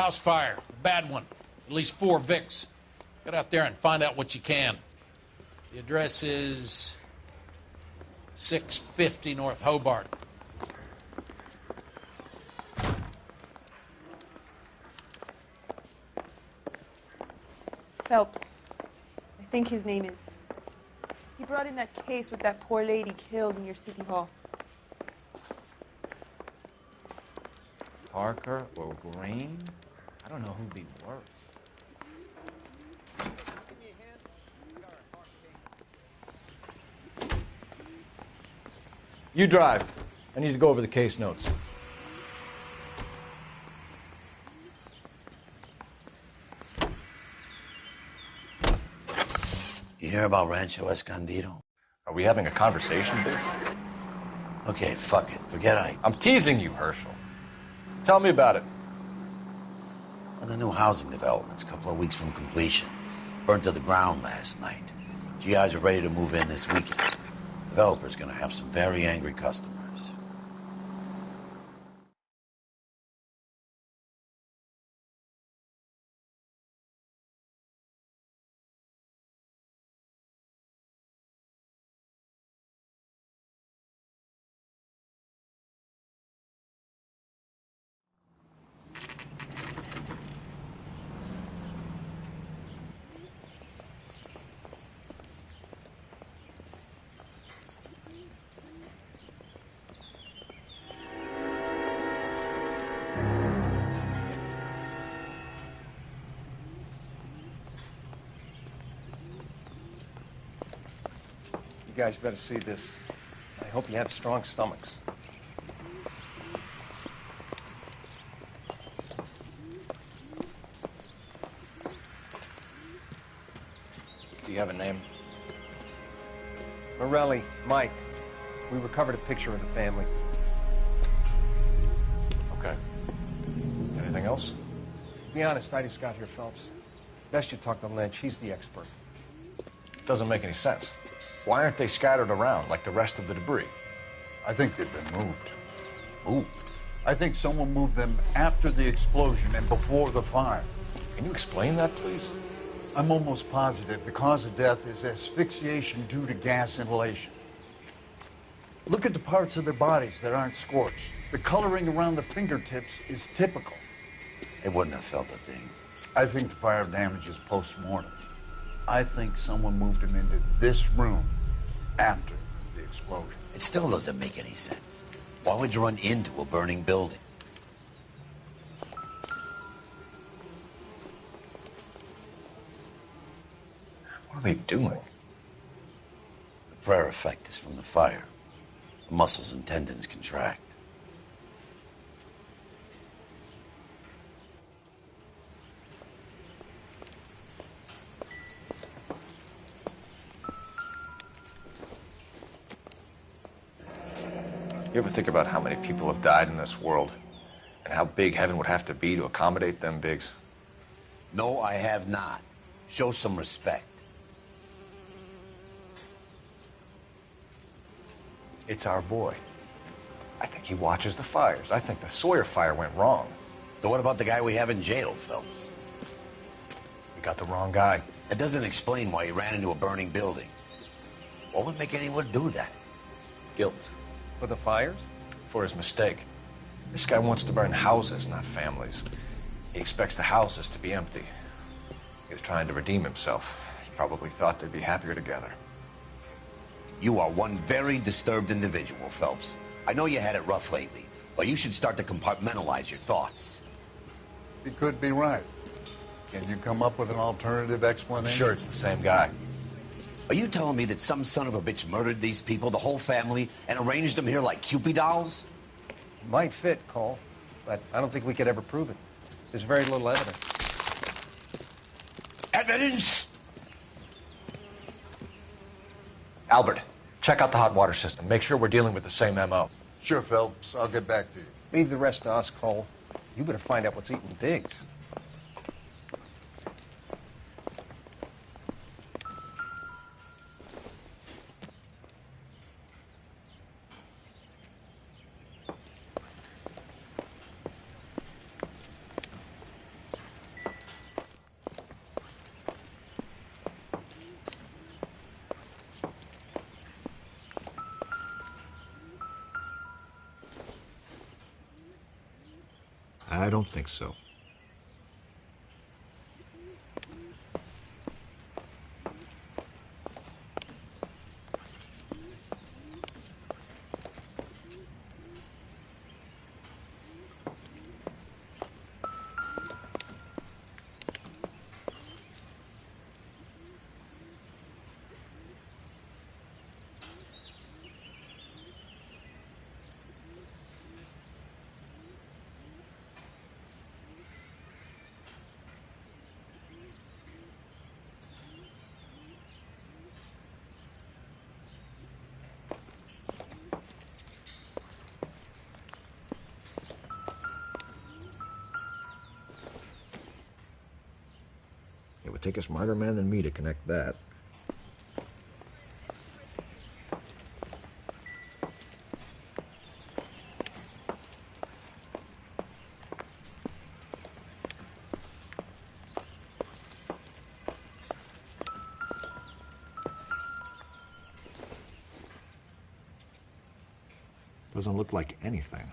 House fire. A bad one. At least 4 Vicks. Get out there and find out what you can. The address is 650 North Hobart. Phelps. I think his name is. He brought in that case with that poor lady killed near City Hall. Parker or Green? I don't know who'd be worse. You drive. I need to go over the case notes. You hear about Rancho Escondido? Are we having a conversation, Big? Okay, fuck it. Forget I... I'm teasing you, Herschel. Tell me about it. Well, the new housing development's a couple of weeks from completion. Burned to the ground last night. GIs are ready to move in this weekend. Developer's gonna have some very angry customers. You guys better see this. I hope you have strong stomachs. Do you have a name? Morelli, Mike. We recovered a picture of the family. Okay. Anything else? To be honest, I just got here, Phelps. Best you talk to Lynch. He's the expert. Doesn't make any sense. Why aren't they scattered around like the rest of the debris? I think they've been moved. Moved? I think someone moved them after the explosion and before the fire. Can you explain that, please? I'm almost positive the cause of death is asphyxiation due to gas inhalation. Look at the parts of their bodies that aren't scorched. The coloring around the fingertips is typical. They wouldn't have felt a thing. I think the fire damage is post-mortem. I think someone moved him into this room after the explosion. It still doesn't make any sense. Why would you run into a burning building? What are they doing? The prayer effect is from the fire. The muscles and tendons contract. You ever think about how many people have died in this world? And how big heaven would have to be to accommodate them, Biggs? No, I have not. Show some respect. It's our boy. I think he watches the fires. I think the Sawyer fire went wrong. So what about the guy we have in jail, Phelps? We got the wrong guy. That doesn't explain why he ran into a burning building. What would make anyone do that? Guilt. For the fires? For his mistake. This guy wants to burn houses, not families. He expects the houses to be empty. He was trying to redeem himself. He probably thought they'd be happier together. You are one very disturbed individual, Phelps. I know you had it rough lately, but you should start to compartmentalize your thoughts. He could be right. Can you come up with an alternative explanation? I'm sure it's the same guy. Are you telling me that some son of a bitch murdered these people, the whole family, and arranged them here like Cupid dolls? Might fit, Cole, but I don't think we could ever prove it. There's very little evidence. Evidence? Albert, check out the hot water system. Make sure we're dealing with the same MO. Sure, Phelps. I'll get back to you. Leave the rest to us, Cole. You better find out what's eating Biggs. I don't think so. It would take a smarter man than me to connect that. Doesn't look like anything.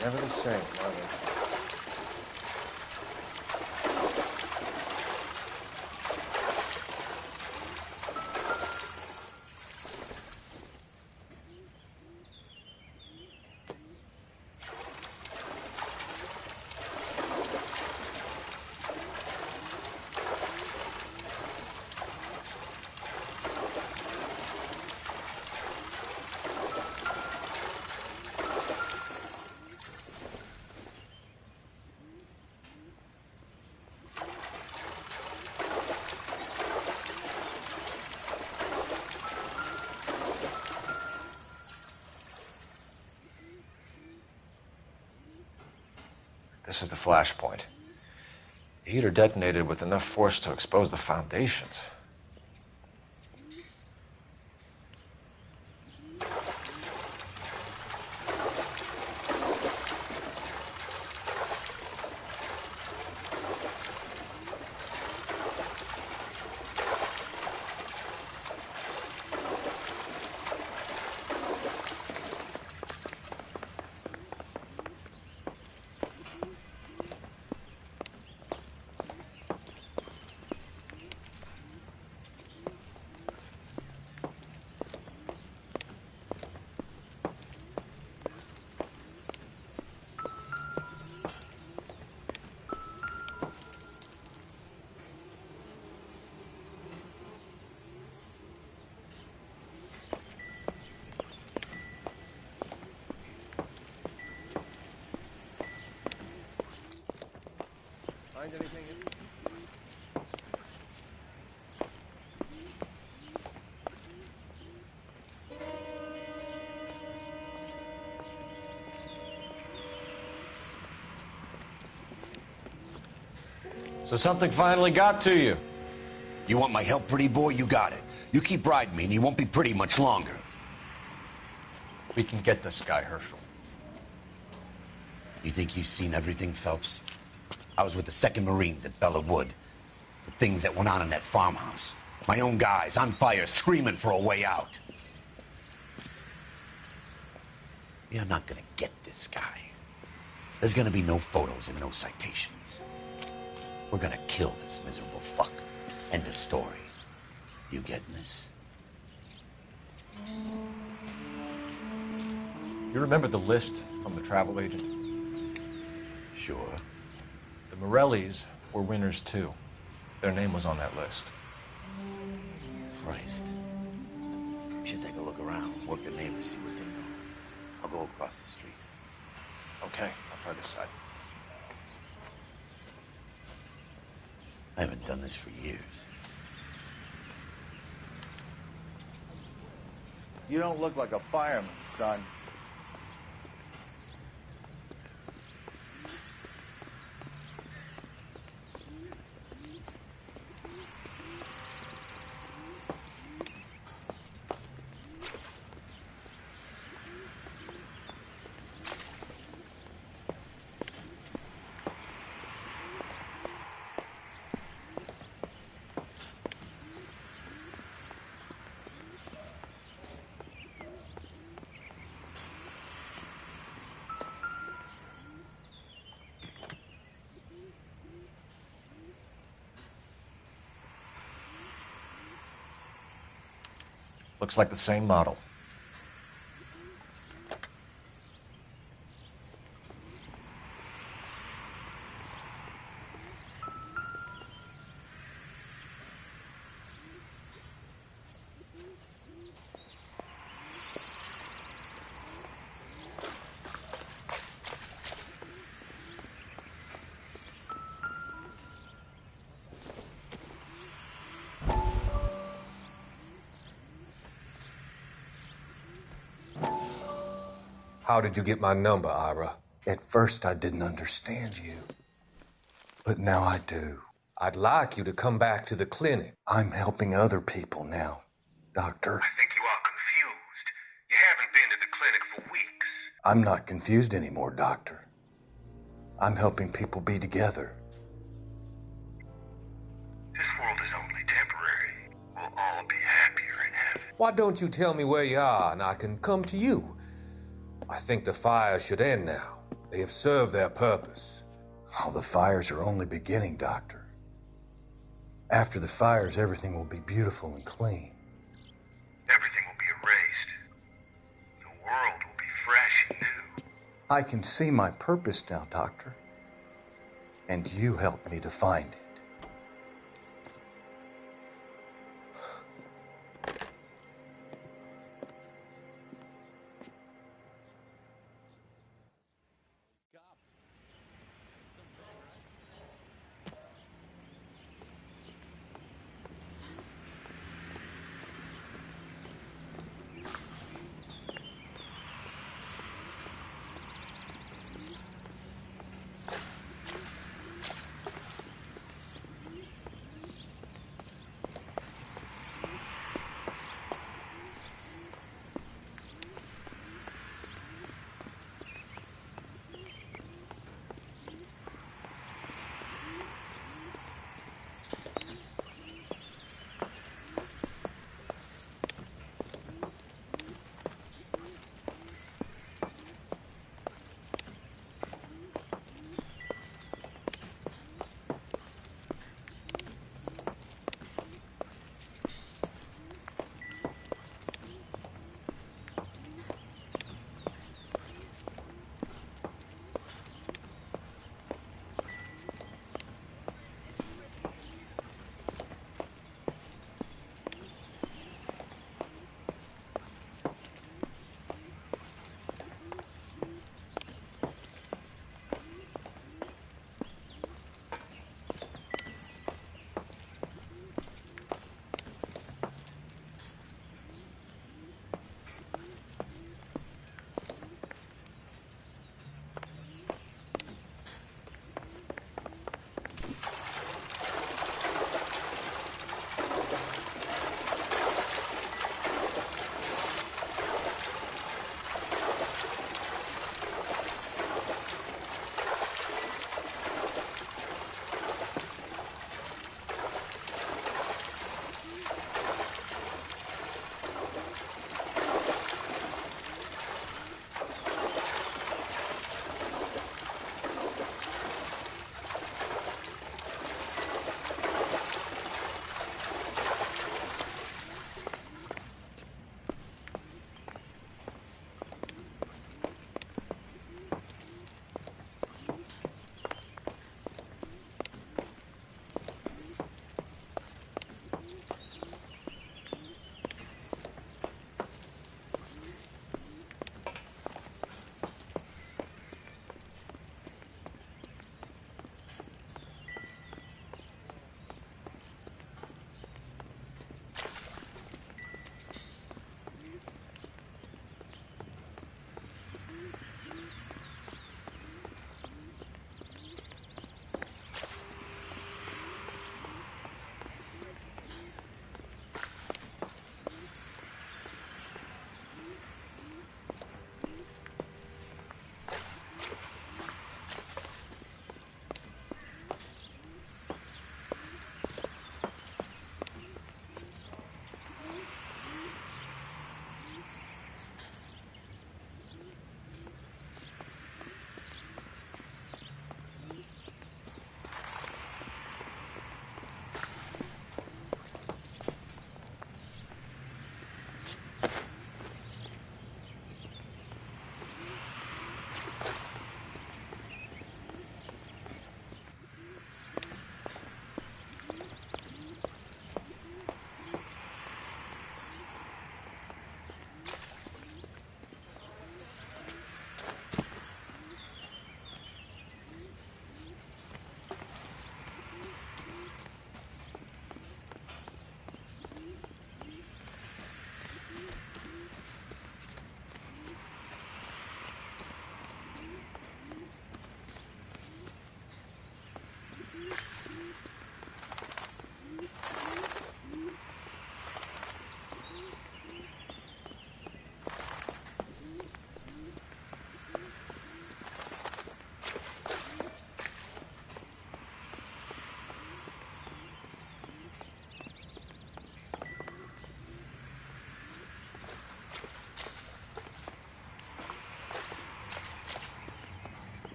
Never the same, are they? This is the flashpoint. The heater detonated with enough force to expose the foundations. Find anything? So something finally got to you. You want my help, pretty boy? You got it. You keep riding me and you won't be pretty much longer. We can get this guy, Herschel. You think you've seen everything, Phelps? I was with the 2nd Marines at Bella Wood. The things that went on in that farmhouse. My own guys on fire, screaming for a way out. You're not gonna get this guy. There's gonna be no photos and no citations. We're gonna kill this miserable fuck. End of story. You getting this? You remember the list from the travel agent? Sure. The Morellis were winners too. Their name was on that list. Christ. We should take a look around, work the neighbors, see what they know. I'll go across the street. Okay, I'll try this side. I haven't done this for years. You don't look like a fireman, son. Looks like the same model. How did you get my number, Ira? At first, I didn't understand you. But now I do. I'd like you to come back to the clinic. I'm helping other people now, Doctor. I think you are confused. You haven't been to the clinic for weeks. I'm not confused anymore, Doctor. I'm helping people be together. This world is only temporary. We'll all be happier in heaven. Why don't you tell me where you are and I can come to you? I think the fires should end now. They have served their purpose. Oh, the fires are only beginning, Doctor. After the fires, everything will be beautiful and clean. Everything will be erased. The world will be fresh and new. I can see my purpose now, Doctor. And you helped me to find it.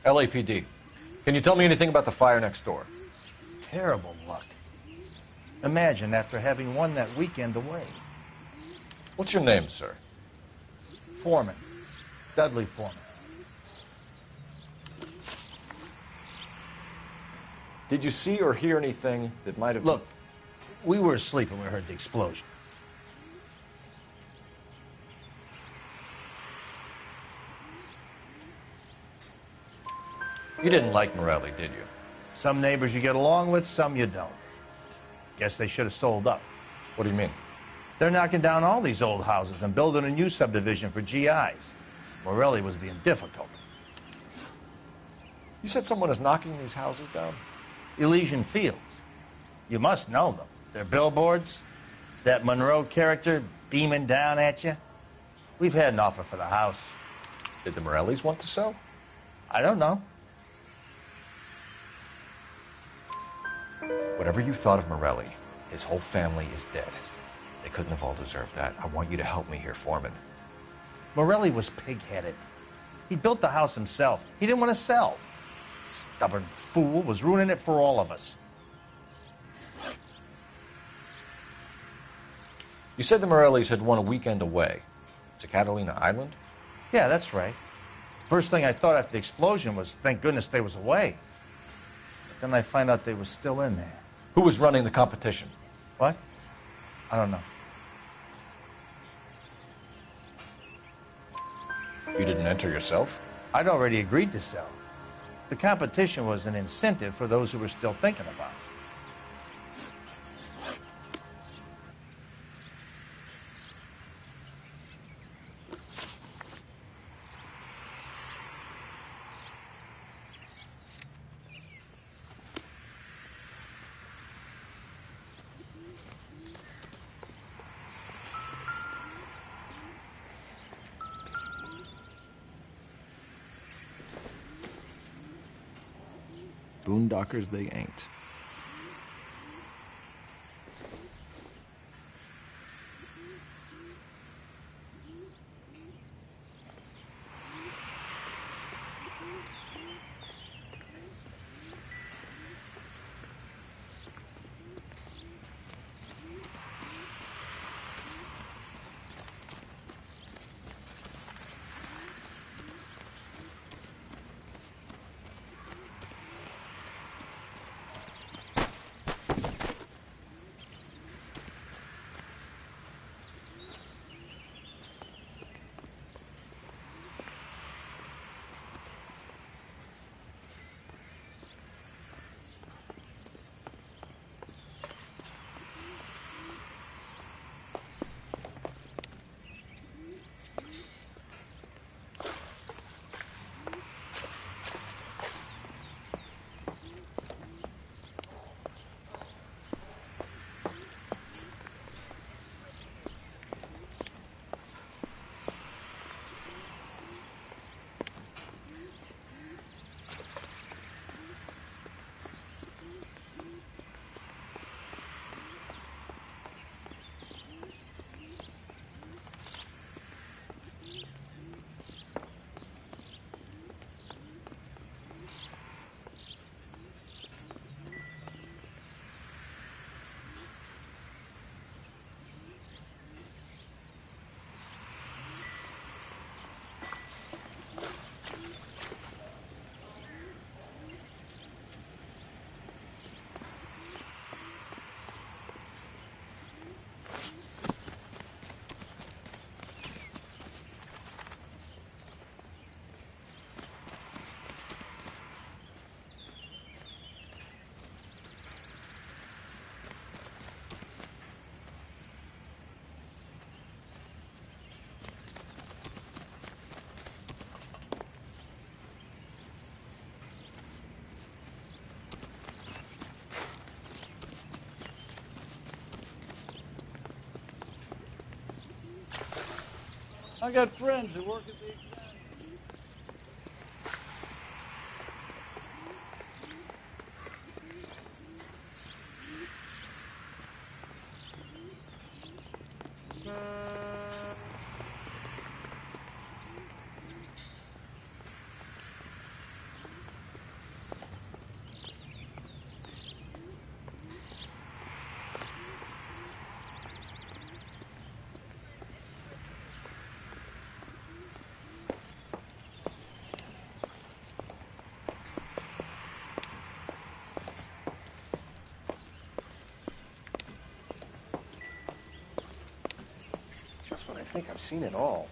LAPD. Can you tell me anything about the fire next door? Terrible luck. Imagine after having won that weekend away. What's your name, sir? Foreman. Dudley Foreman. Did you see or hear anything that might have... Look, we were asleep when we heard the explosion. You didn't like Morelli, did you? Some neighbors you get along with, some you don't. Guess they should have sold up. What do you mean? They're knocking down all these old houses and building a new subdivision for GIs. Morelli was being difficult. You said someone is knocking these houses down? Elysian Fields. You must know them. They're billboards. That Monroe character beaming down at you. We've had an offer for the house. Did the Morellis want to sell? I don't know. Whatever you thought of Morelli, his whole family is dead. They couldn't have all deserved that. I want you to help me here, Foreman. Morelli was pig-headed. He built the house himself. He didn't want to sell. Stubborn fool was ruining it for all of us. You said the Morellis had won a weekend away to Catalina Island? Yeah, that's right. First thing I thought after the explosion was, thank goodness they was away. But then I find out they was still in there. Who was running the competition? What? I don't know. You didn't enter yourself? I'd already agreed to sell. The competition was an incentive for those who were still thinking about it. Boondockers they ain't. I got friends who work at the exam. think I've seen it all.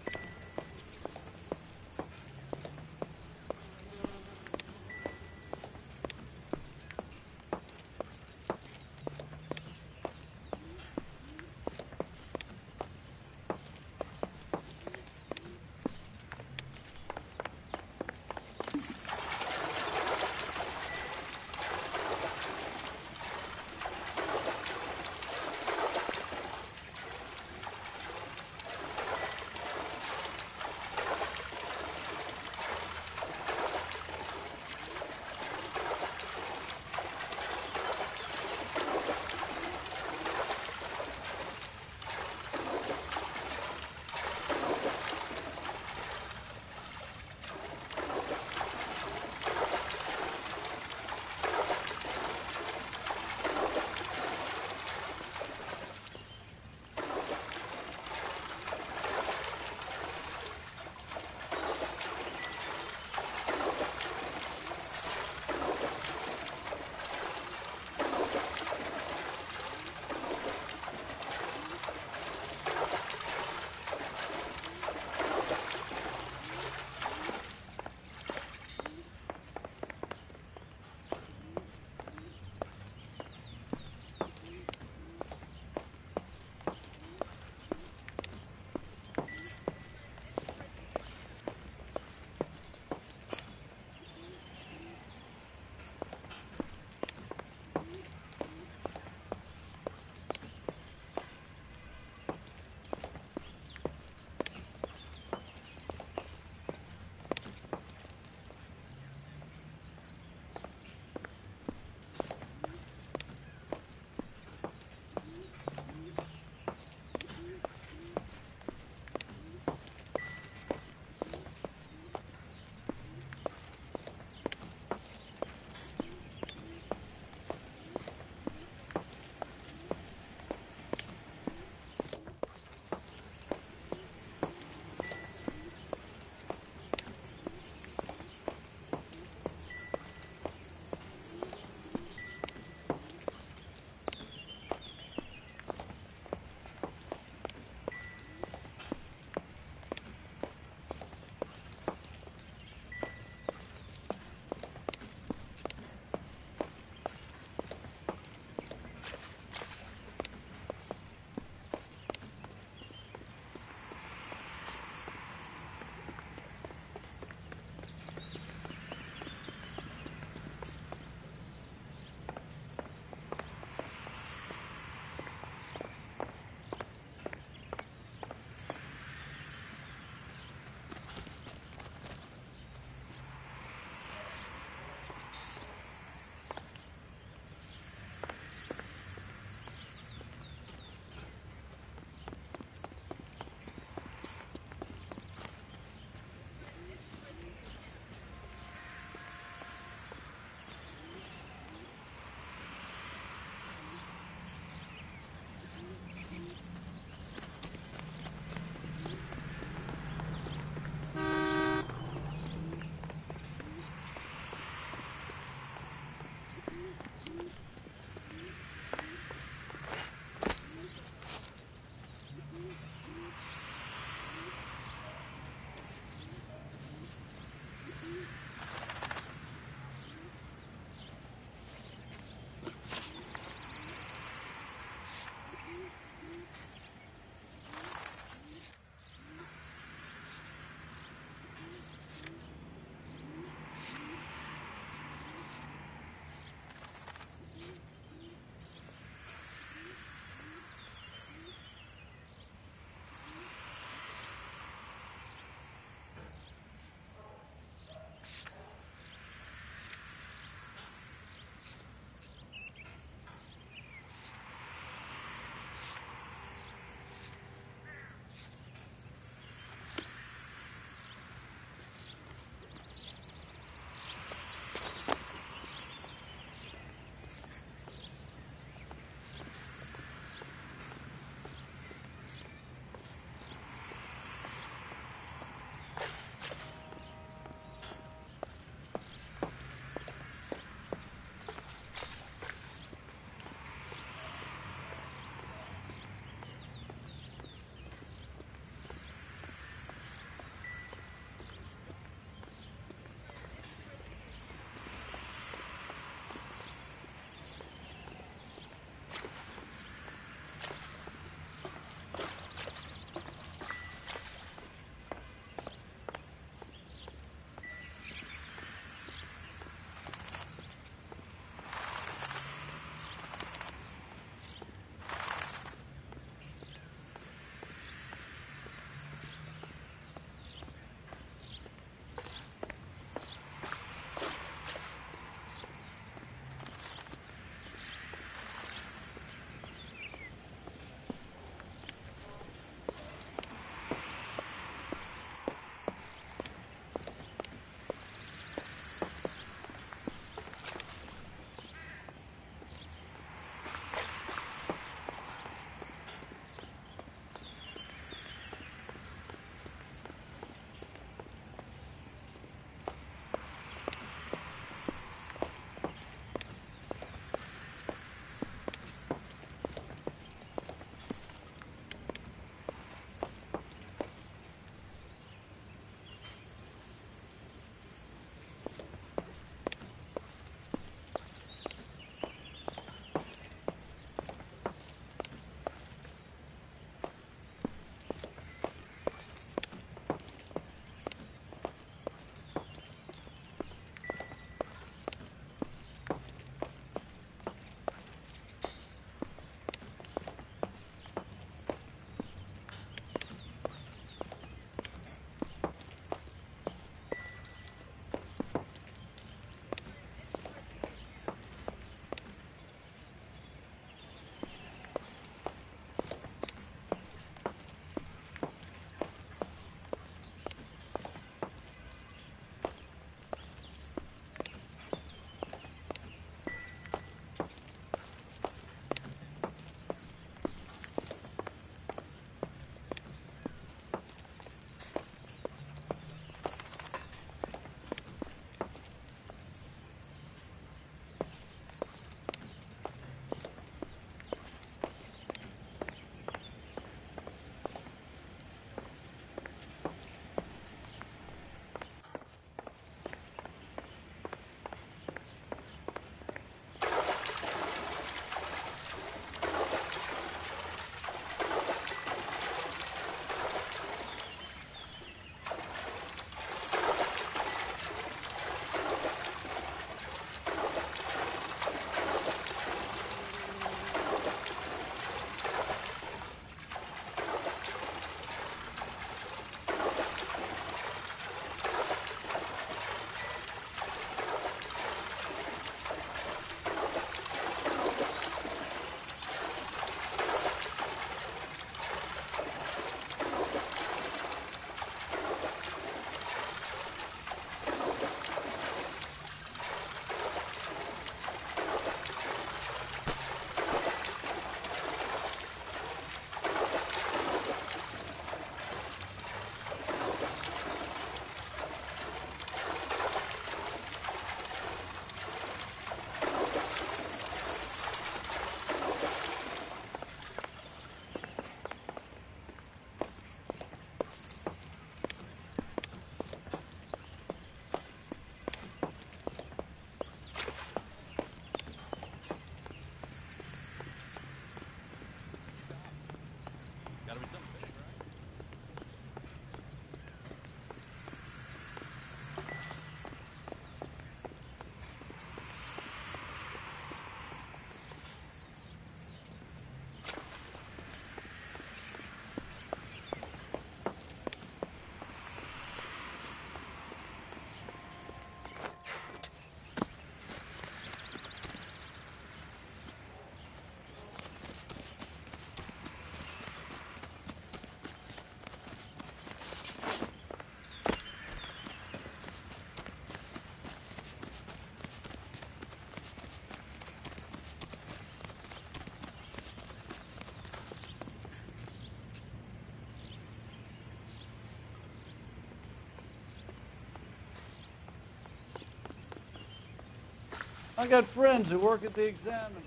I got friends who work at the Examiner.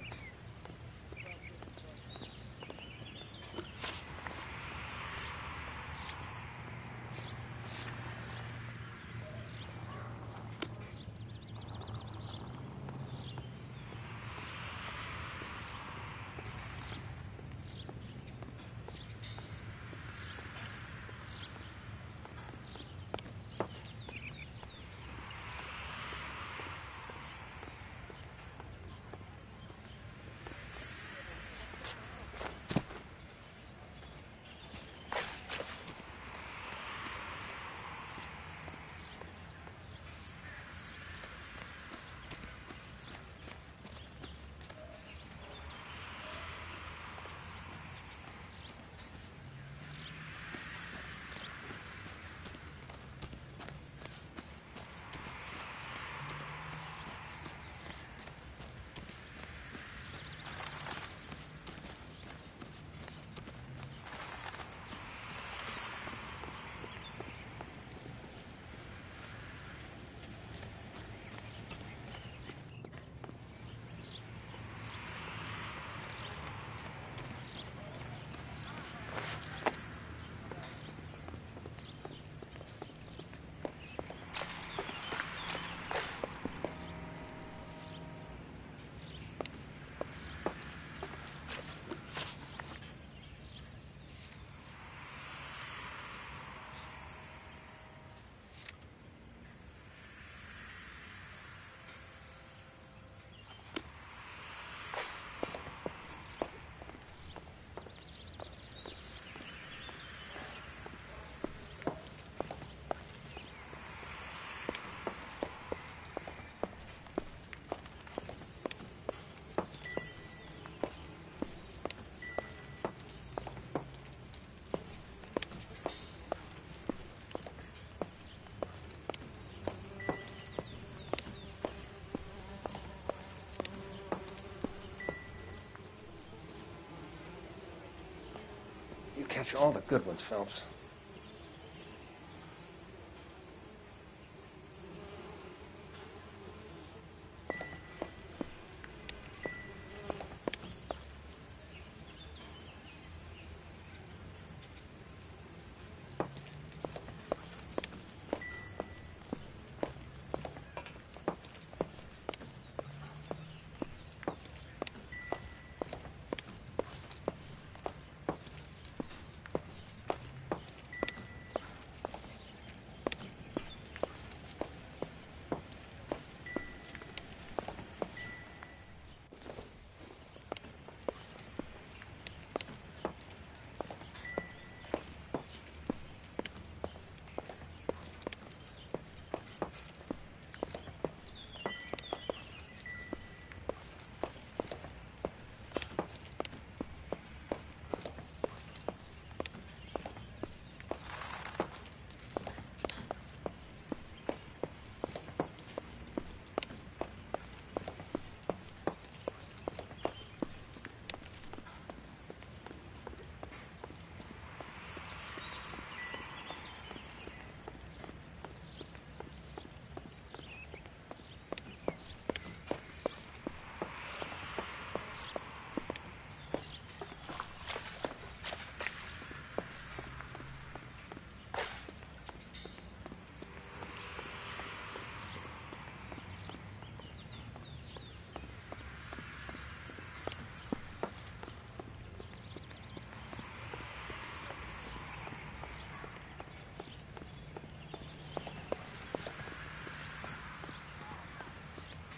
You catch all the good ones, Phelps.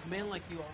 A man like you all.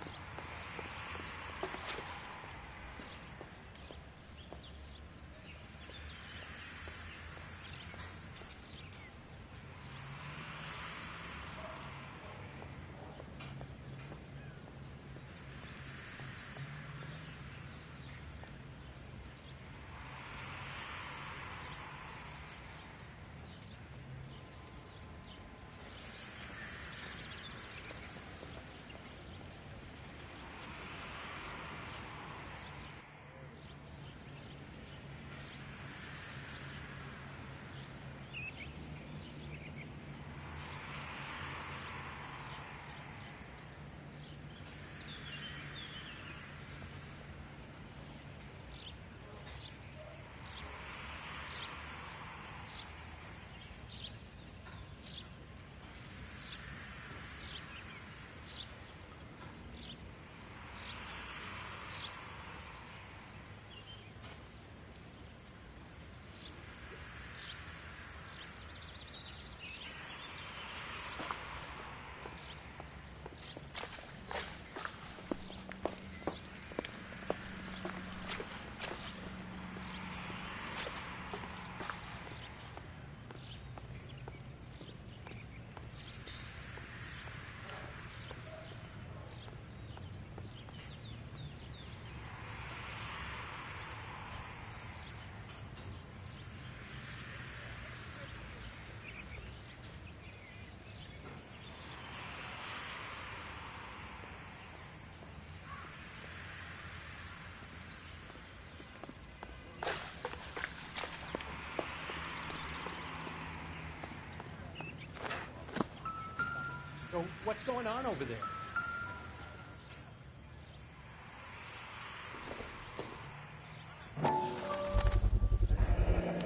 So what's going on over there?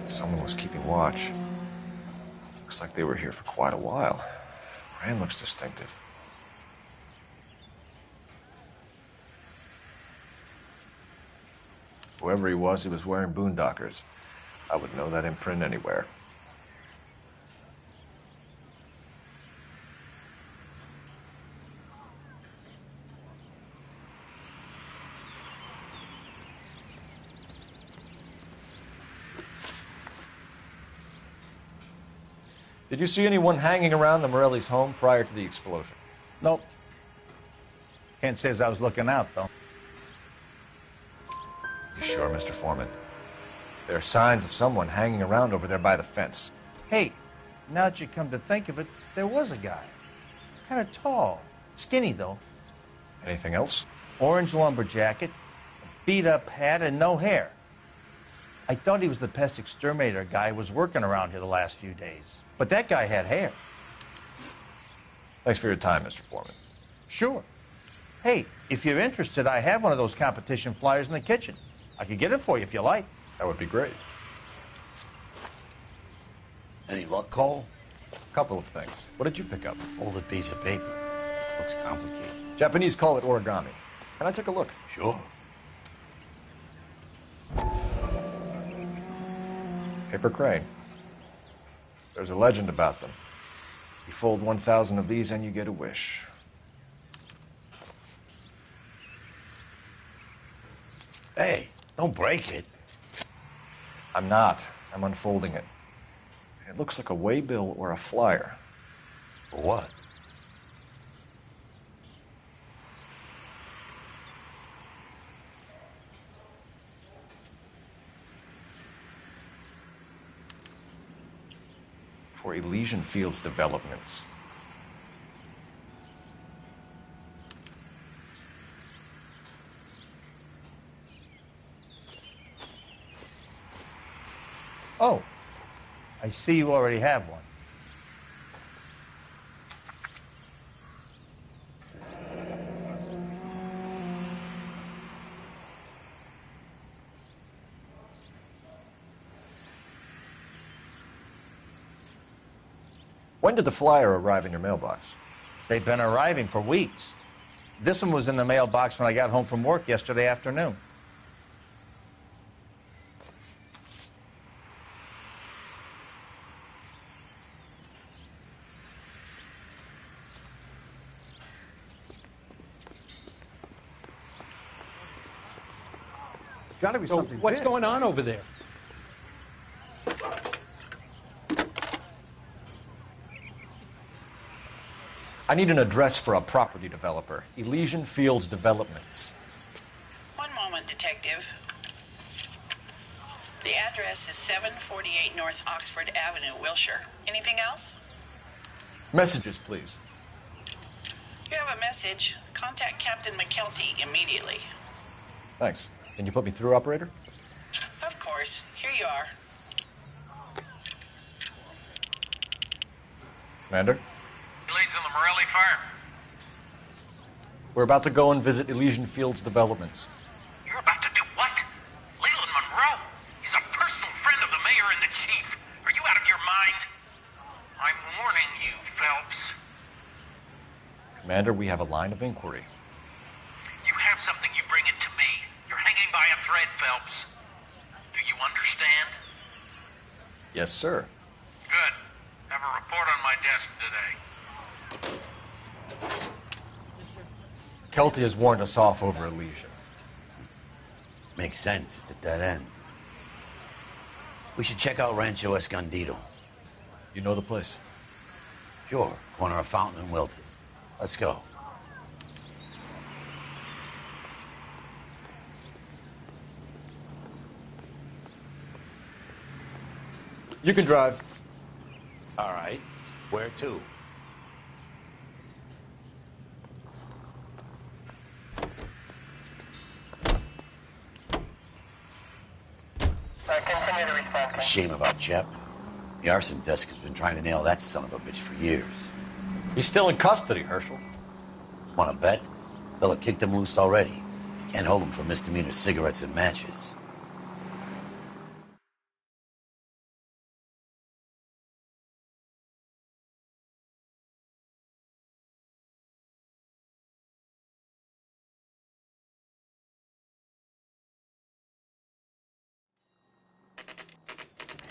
Someone was keeping watch. Looks like they were here for quite a while. Brand looks distinctive. Whoever he was wearing boondockers. I would know that imprint anywhere. Did you see anyone hanging around the Morelli's home prior to the explosion? Nope. Can't say as I was looking out, though. You sure, Mr. Foreman? There are signs of someone hanging around over there by the fence. Hey, now that you come to think of it, there was a guy. Kind of tall. Skinny, though. Anything else? Orange lumber jacket, a beat-up hat, and no hair. I thought he was the pest exterminator guy who was working around here the last few days. But that guy had hair. Thanks for your time, Mr. Foreman. Sure. Hey, if you're interested, I have one of those competition flyers in the kitchen. I could get it for you if you like. That would be great. Any luck, Cole? A couple of things. What did you pick up? Folded piece of paper. Looks complicated. Japanese call it origami. Can I take a look? Sure. Paper crane. There's a legend about them. You fold 1,000 of these and you get a wish. Hey, don't break it. I'm not. I'm unfolding it. It looks like a waybill or a flyer. For what? For Elysian Fields developments. Oh, I see you already have one. When did the flyer arrive in your mailbox? They've been arriving for weeks. This one was in the mailbox when I got home from work yesterday afternoon. There's got to be something. What's going on over there? I need an address for a property developer. Elysian Fields Developments. One moment, Detective. The address is 748 North Oxford Avenue, Wilshire. Anything else? Messages, please. You have a message. Contact Captain McKelty immediately. Thanks. Can you put me through, operator? Of course. Here you are. Commander? Leads on the Morelli fire. We're about to go and visit Elysian Fields Developments. You're about to do what? Leland Monroe? He's a personal friend of the mayor and the chief. Are you out of your mind? I'm warning you, Phelps. Commander, we have a line of inquiry. You have something, you bring it to me. You're hanging by a thread, Phelps. Do you understand? Yes, sir. Good. Have a report on my desk today. Kelty has warned us off over Elysian. Makes sense. It's a dead end. We should check out Rancho Escondido. You know the place? Sure. Corner of Fountain and Wilton. Let's go. You can drive. All right. Where to? Continue to respond. Shame about Jep. The arson desk has been trying to nail that son of a bitch for years. He's still in custody, Herschel. Want to bet? Fella kicked him loose already. Can't hold him for misdemeanor cigarettes and matches.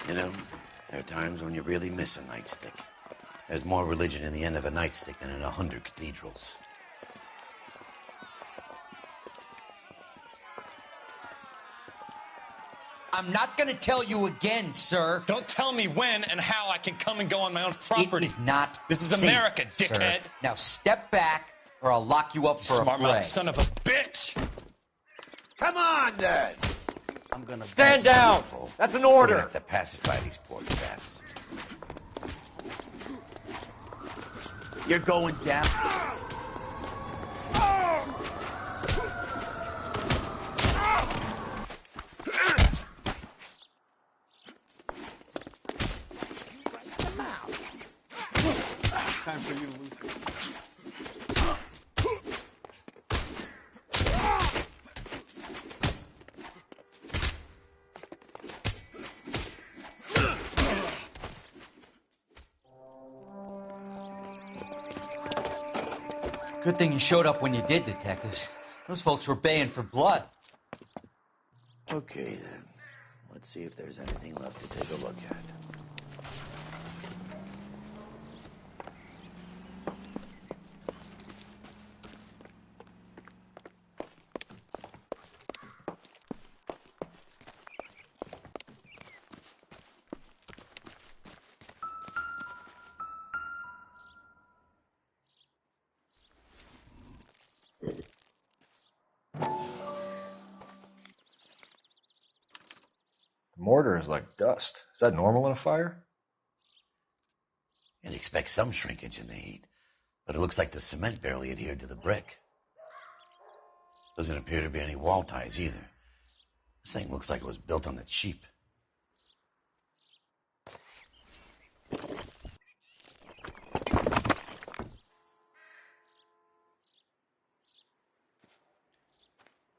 You know, there are times when you really miss a nightstick. There's more religion in the end of a nightstick than in 100 cathedrals. I'm not gonna tell you again, sir. Don't tell me when and how I can come and go on my own property. It is not This is safe, America, dickhead. Sir. Now step back, or I'll lock you up for Smart a fray. mouth son of a bitch! Come on, then! I'm gonna Stand down! That's an order! We're gonna have to pacify these poor saps. You're going down. Time for you to lose. Good thing you showed up when you did, detectives. Those folks were baying for blood. Okay, then. Let's see if there's anything left to take a look at. Mortar is like dust. Is that normal in a fire? You'd expect some shrinkage in the heat, but it looks like the cement barely adhered to the brick. Doesn't appear to be any wall ties either. This thing looks like it was built on the cheap.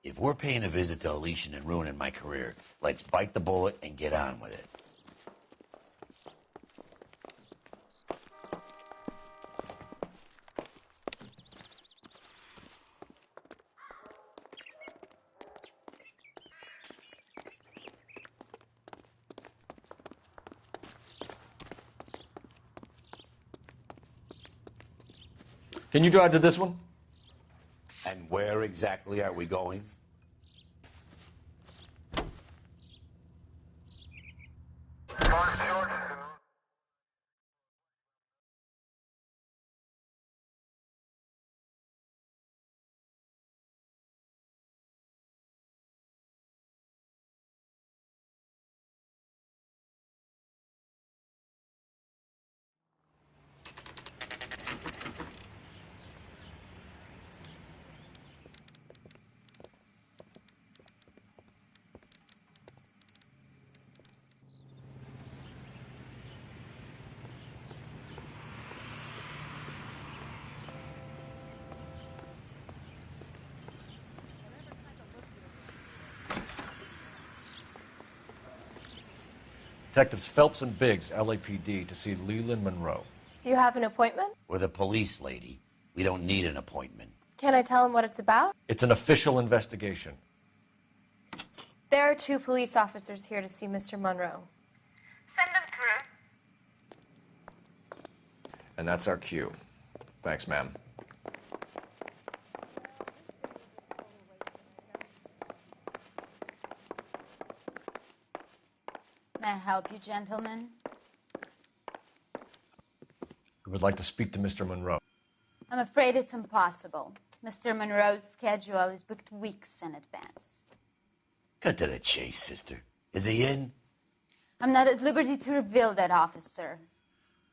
If we're paying a visit to Elysian and ruining my career, let's bite the bullet and get on with it. Can you drive to this one? And where exactly are we going? Detectives Phelps and Biggs, LAPD, to see Leland Monroe. Do you have an appointment? We're the police, lady. We don't need an appointment. Can I tell him what it's about? It's an official investigation. There are 2 police officers here to see Mr. Monroe. Send them through. And that's our cue. Thanks, ma'am. May I help you, gentlemen? We would like to speak to Mr. Monroe. I'm afraid it's impossible. Mr. Monroe's schedule is booked weeks in advance. Cut to the chase, sister. Is he in? I'm not at liberty to reveal that, officer.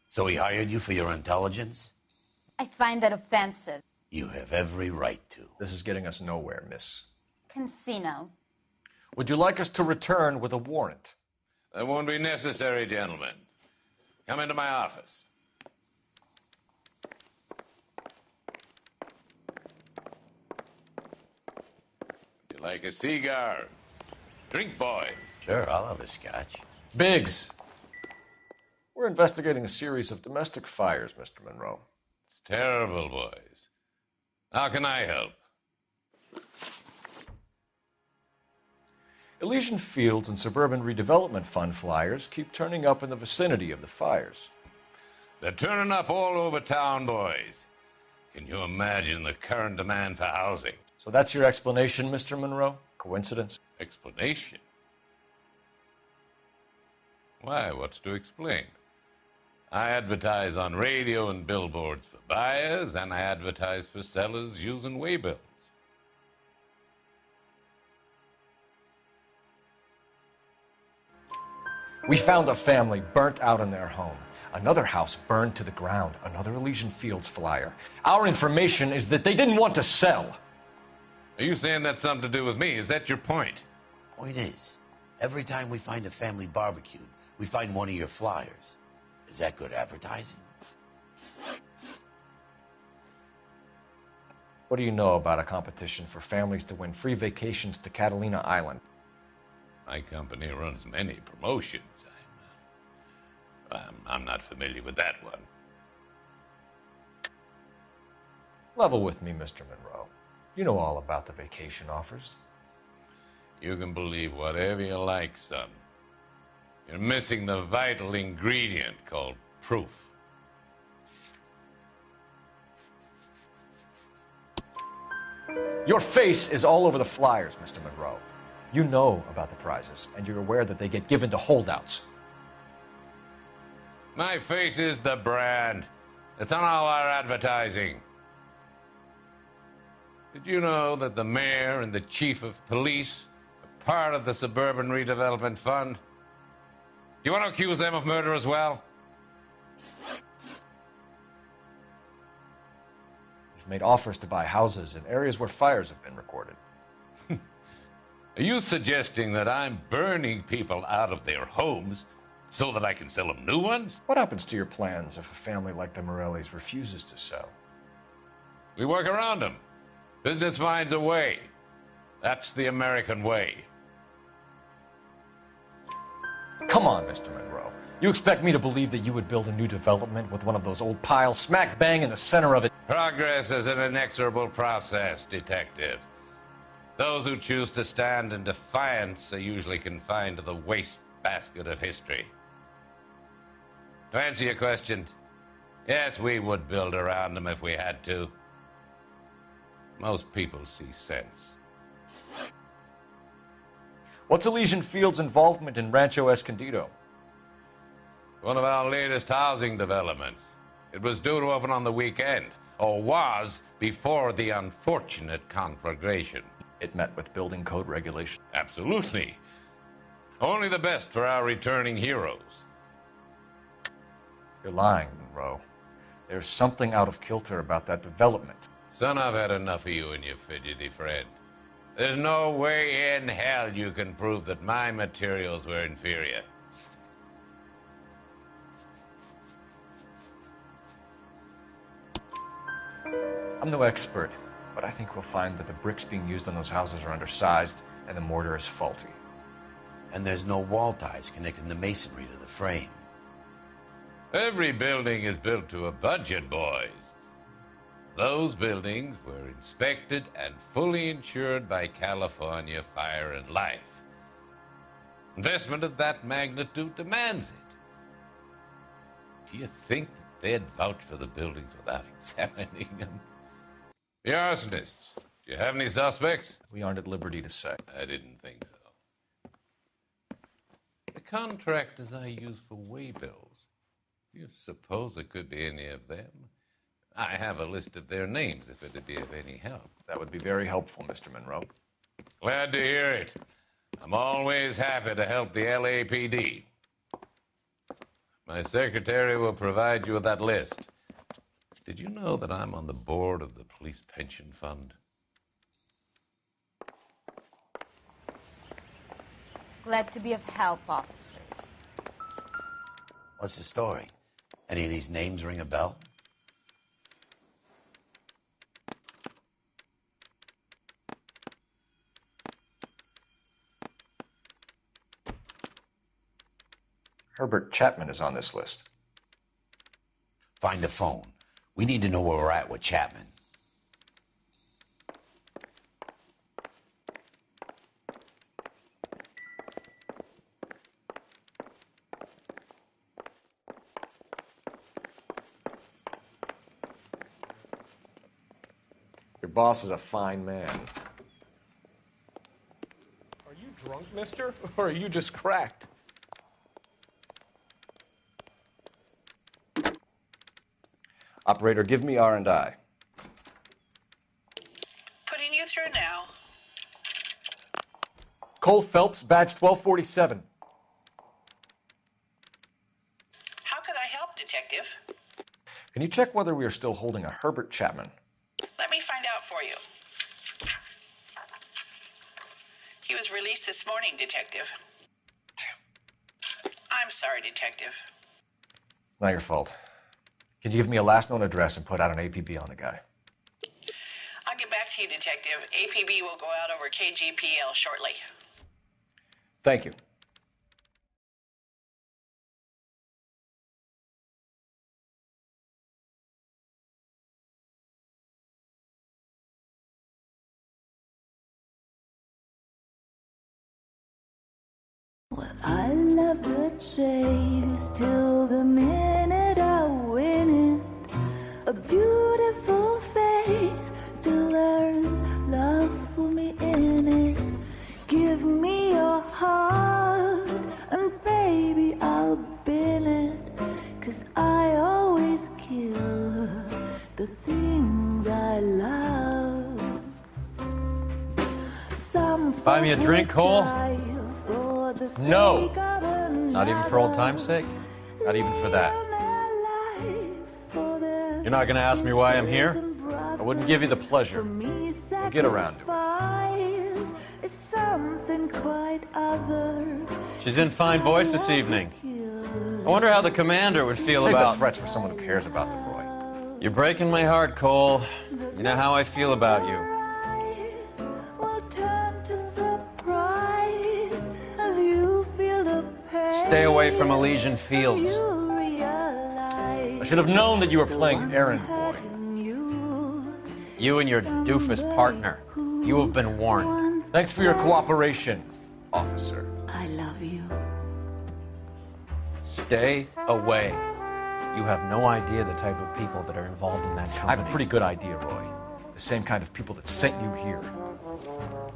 So he hired you for your intelligence? I find that offensive. You have every right to. This is getting us nowhere, miss. Casino. Would you like us to return with a warrant? That won't be necessary, gentlemen. Come into my office. like a cigar. Drink, boys. Sure, I'll have a scotch. Biggs. We're investigating a series of domestic fires, Mr. Monroe. It's terrible, boys. How can I help? Elysian Fields and Suburban Redevelopment Fund flyers keep turning up in the vicinity of the fires. They're turning up all over town, boys. Can you imagine the current demand for housing? So that's your explanation, Mr. Monroe? Coincidence? Explanation? Why, what's to explain? I advertise on radio and billboards for buyers, and I advertise for sellers using waybills. We found a family burnt out in their home. Another house burned to the ground. Another Elysian Fields flyer. Our information is that they didn't want to sell. Are you saying that's something to do with me? Is that your point? Point is, every time we find a family barbecued, we find one of your flyers. Is that good advertising? What do you know about a competition for families to win free vacations to Catalina Island? My company runs many promotions. I'm not familiar with that one. Level with me, Mr. Monroe. You know all about the vacation offers. You can believe whatever you like, son. You're missing the vital ingredient called proof. Your face is all over the flyers, Mr. Monroe. You know about the prizes, and you're aware that they get given to holdouts. My face is the brand. It's on all our advertising. Did you know that the mayor and the chief of police are part of the Suburban Redevelopment Fund? You want to accuse them of murder as well? You've made offers to buy houses in areas where fires have been recorded. Are you suggesting that I'm burning people out of their homes so that I can sell them new ones? What happens to your plans if a family like the Morellis refuses to sell? We work around them. Business finds a way. That's the American way. Come on, Mr. Monroe. You expect me to believe that you would build a new development with one of those old piles smack bang in the center of it? Progress is an inexorable process, Detective. Those who choose to stand in defiance are usually confined to the wastebasket of history. To answer your question, yes, we would build around them if we had to. Most people see sense. What's Elysian Fields' involvement in Rancho Escondido? One of our latest housing developments. It was due to open on the weekend, or was before the unfortunate conflagration. It met with building code regulations. Absolutely. Only the best for our returning heroes. You're lying, Monroe. There's something out of kilter about that development. Son, I've had enough of you and your fidgety friend. There's no way in hell you can prove that my materials were inferior. I'm no expert, but I think we'll find that the bricks being used on those houses are undersized and the mortar is faulty. And there's no wall ties connecting the masonry to the frame. Every building is built to a budget, boys. Those buildings were inspected and fully insured by California Fire and Life. Investment of that magnitude demands it. Do you think that they'd vouch for the buildings without examining them? The arsonists, do you have any suspects? We aren't at liberty to say. I didn't think so. The contractors I use for waybills, do you suppose it could be any of them? I have a list of their names if it'd be of any help. That would be very helpful, Mr. Monroe. Glad to hear it. I'm always happy to help the LAPD. My secretary will provide you with that list. Did you know that I'm on the board of the Police Pension Fund? Glad to be of help, officers. What's the story? Any of these names ring a bell? Herbert Chapman is on this list. Find the phone. We need to know where we're at with Chapman. Your boss is a fine man. Are you drunk, mister? Or are you just cracked? Operator, give me R&I. Putting you through now. Cole Phelps, badge 1247. How could I help, Detective? Can you check whether we are still holding a Herbert Chapman? Let me find out for you. He was released this morning, Detective. I'm sorry, Detective. It's not your fault. Can you give me a last known address and put out an APB on the guy? I'll get back to you, Detective. APB will go out over KGPL shortly. Thank you. Well, I love the chase till the minute I win it. A beautiful face till there's love for me in it. Give me your heart and baby I'll bill it. 'Cause I always kill the things I love. Some Buy me a drink, Cole? No. Not even for old time's sake? Not even for that. You're not going to ask me why I'm here? I wouldn't give you the pleasure. We'll get around to it. She's in fine voice this evening. I wonder how the commander would feel Save about... the threats for someone who cares about them, Roy. You're breaking my heart, Cole. You know how I feel about you. Stay away from Elysian Fields. I should have known that you were playing errand boy. You and your doofus partner. You have been warned. Thanks for your cooperation, officer. I love you. Stay away. You have no idea the type of people that are involved in that company. I have a pretty good idea, Roy. The same kind of people that sent you here.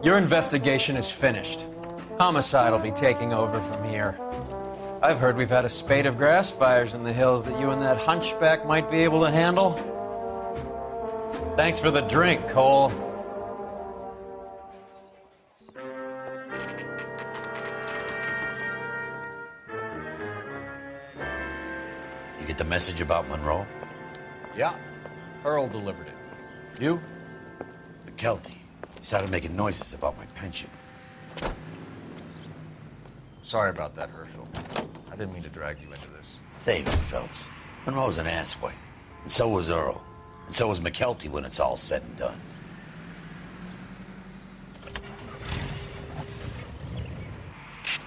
Your investigation is finished. Homicide will be taking over from here. I've heard we've had a spate of grass fires in the hills that you and that hunchback might be able to handle. Thanks for the drink, Cole. You get the message about Monroe? Yeah. Earl delivered it. You? McKelty. He started making noises about my pension. Sorry about that, Herschel. I didn't mean to drag you into this. Save it, Phelps. Monroe's an asswipe. And so was Earl. And so was McKelty when it's all said and done.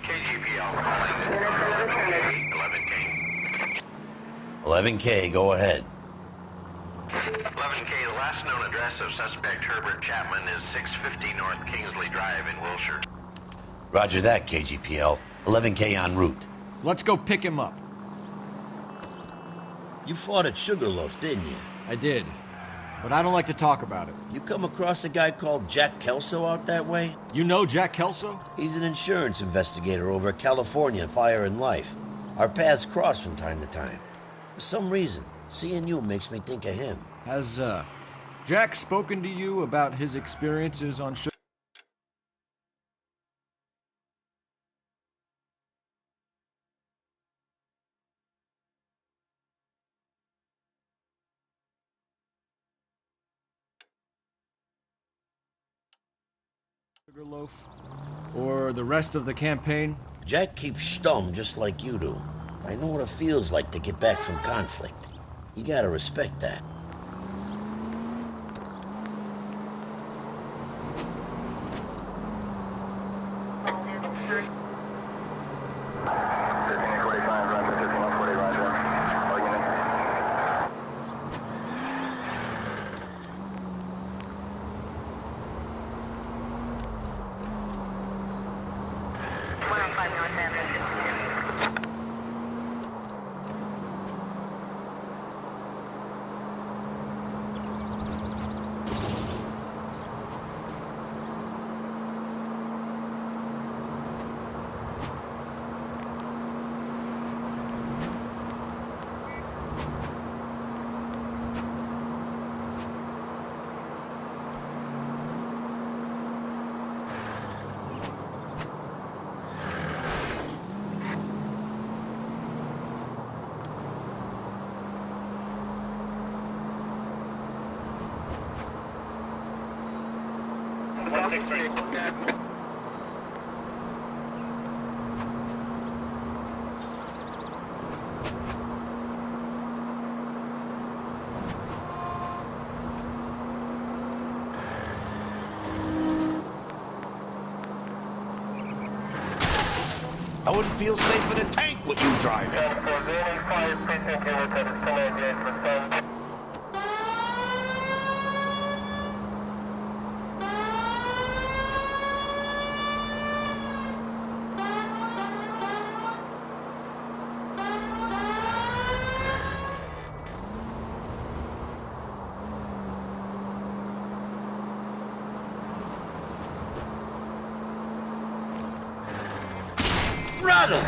KGPL calling 11K. 11K, go ahead. 11K, the last known address of suspect Herbert Chapman is 650 North Kingsley Drive in Wilshire. Roger that, KGPL. 11K en route. Let's go pick him up. You fought at Sugarloaf, didn't you? I did. But I don't like to talk about it. You come across a guy called Jack Kelso out that way? You know Jack Kelso? He's an insurance investigator over at California Fire and Life. Our paths cross from time to time. For some reason, seeing you makes me think of him. Has, Jack spoken to you about his experiences on Sugarloaf? Or the rest of the campaign? Jack keeps stum just like you do. I know what it feels like to get back from conflict. You gotta respect that. I wouldn't feel safe in a tank with you driving. Brother!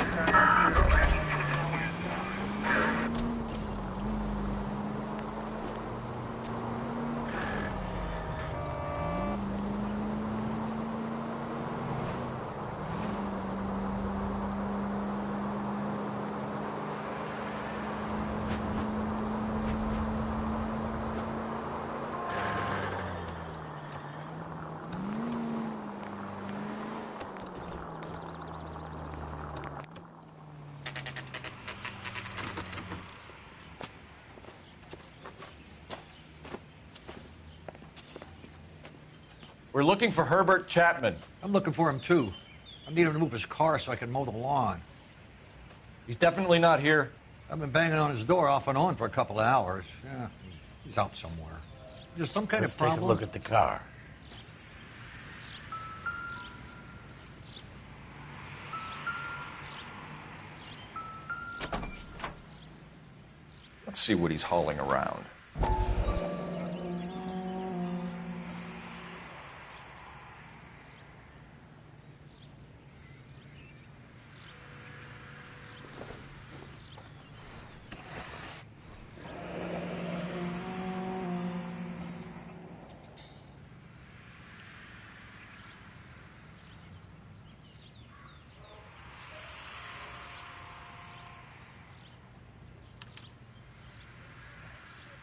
We're looking for Herbert Chapman. I'm looking for him, too. I need him to move his car so I can mow the lawn. He's definitely not here. I've been banging on his door off and on for a couple of hours. Yeah, he's out somewhere. There's some kind Let's of problem. take a look at the car. Let's see what he's hauling around.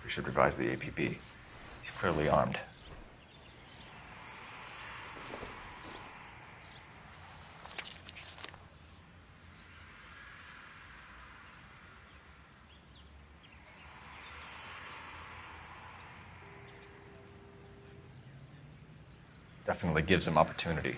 We should revise the APB. He's clearly armed. Definitely gives him opportunity.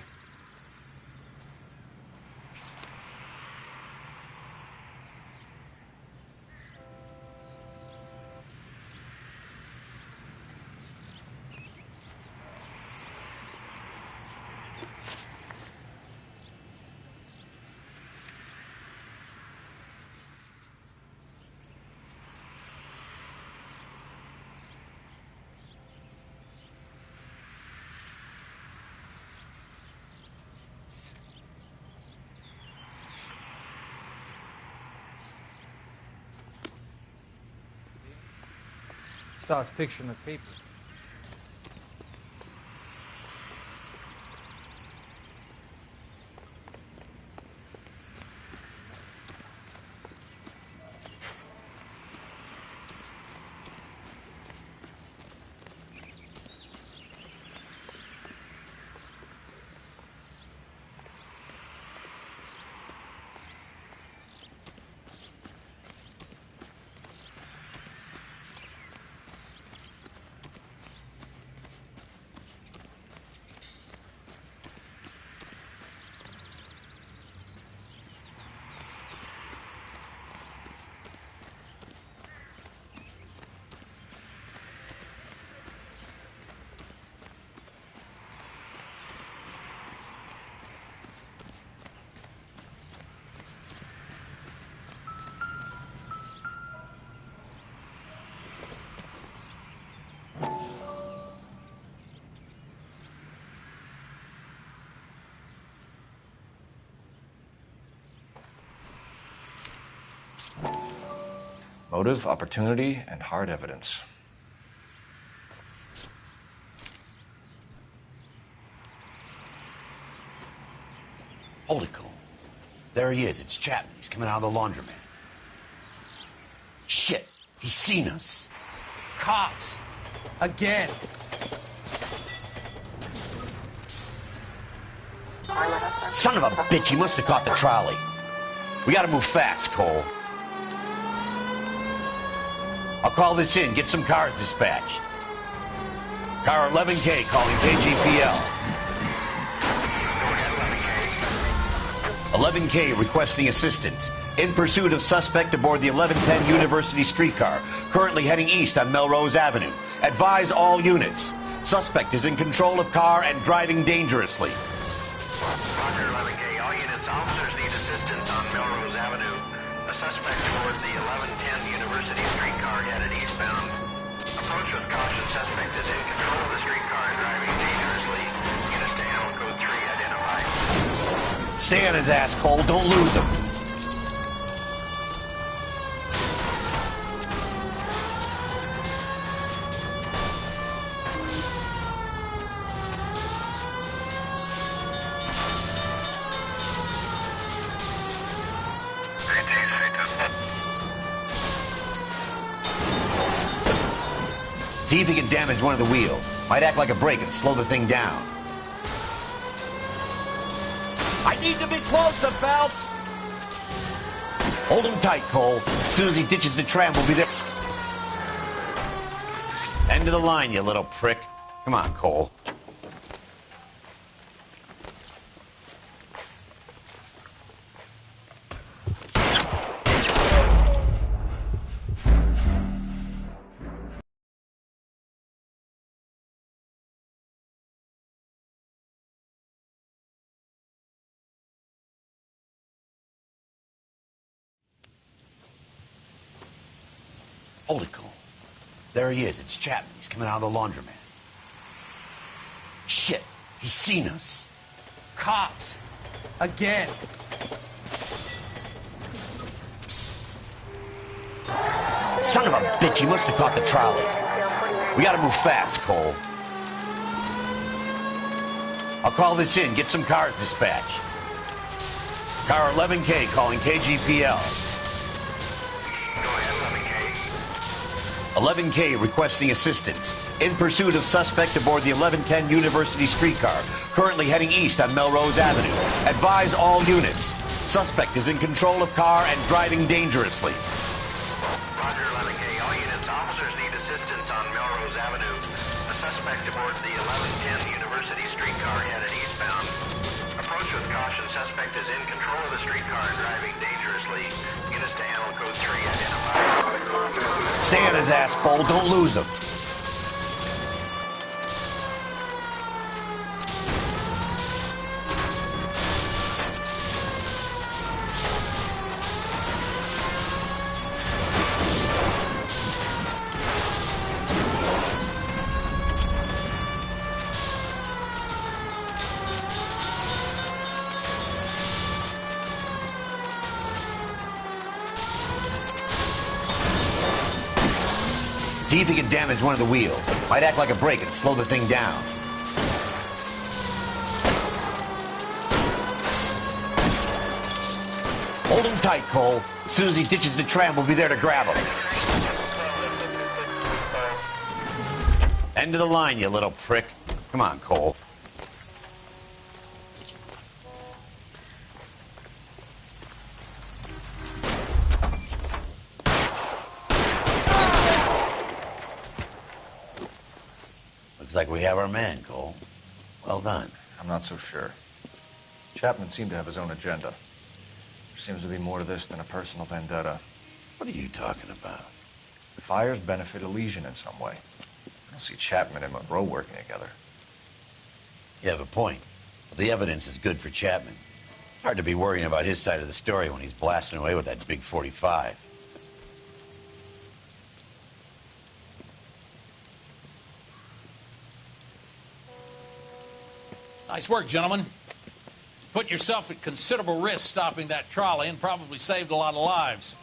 Saw his picture in the paper. Motive, opportunity, and hard evidence. Hold it, Cole. There he is. It's Chapman. He's coming out of the laundromat. Shit. He's seen us. Cops! Again! Son of a bitch, he must have caught the trolley. We gotta move fast, Cole. I'll call this in, get some cars dispatched. Car 11K calling KGPL. 11K requesting assistance. In pursuit of suspect aboard the 1110 University streetcar, currently heading east on Melrose Avenue. Advise all units. Suspect is in control of car and driving dangerously. Roger, 11K. All units, officers need assistance on Melrose Avenue. A suspect aboard the 1110 University streetcar headed eastbound. Approach with caution. Suspect is in control of the streetcar and driving dangerously. Units to Animal Code 3 identified. Stay on his ass, Cole. Don't lose him. See if he can damage one of the wheels. Might act like a brake and slow the thing down. I need to be closer, Phelps! Hold him tight, Cole. As soon as he ditches the tram, we'll be there. End of the line, you little prick. Come on, Cole. Hold it, Cole. There he is. It's Chapman. He's coming out of the laundromat. Shit. He's seen us. Cops. Again. Son of a bitch. He must have caught the trolley. We gotta move fast, Cole. I'll call this in. Get some cars dispatched. Car 11K calling KGPL. 11K requesting assistance. In pursuit of suspect aboard the 1110 University streetcar, currently heading east on Melrose Avenue. Advise all units. Suspect is in control of car and driving dangerously. Roger, 11K. All units, officers need assistance on Melrose Avenue. A suspect aboard the 1110 University streetcar headed eastbound. Approach with caution. Suspect is in control of the streetcar and driving dangerously. Units to Animal Code 3 identified. Stay on his ass, Cole. Don't lose him. See if he can damage one of the wheels. Might act like a brake and slow the thing down. Hold him tight, Cole. As soon as he ditches the tram, we'll be there to grab him. End of the line, you little prick. Come on, Cole. Looks like we have our man, Cole. Well done. I'm not so sure. Chapman seemed to have his own agenda. There seems to be more to this than a personal vendetta. What are you talking about? Fires benefit Elysian in some way. I don't see Chapman and Monroe working together. You have a point. But the evidence is good for Chapman. It's hard to be worrying about his side of the story when he's blasting away with that big 45. Nice work, gentlemen. Put yourself at considerable risk stopping that trolley and probably saved a lot of lives.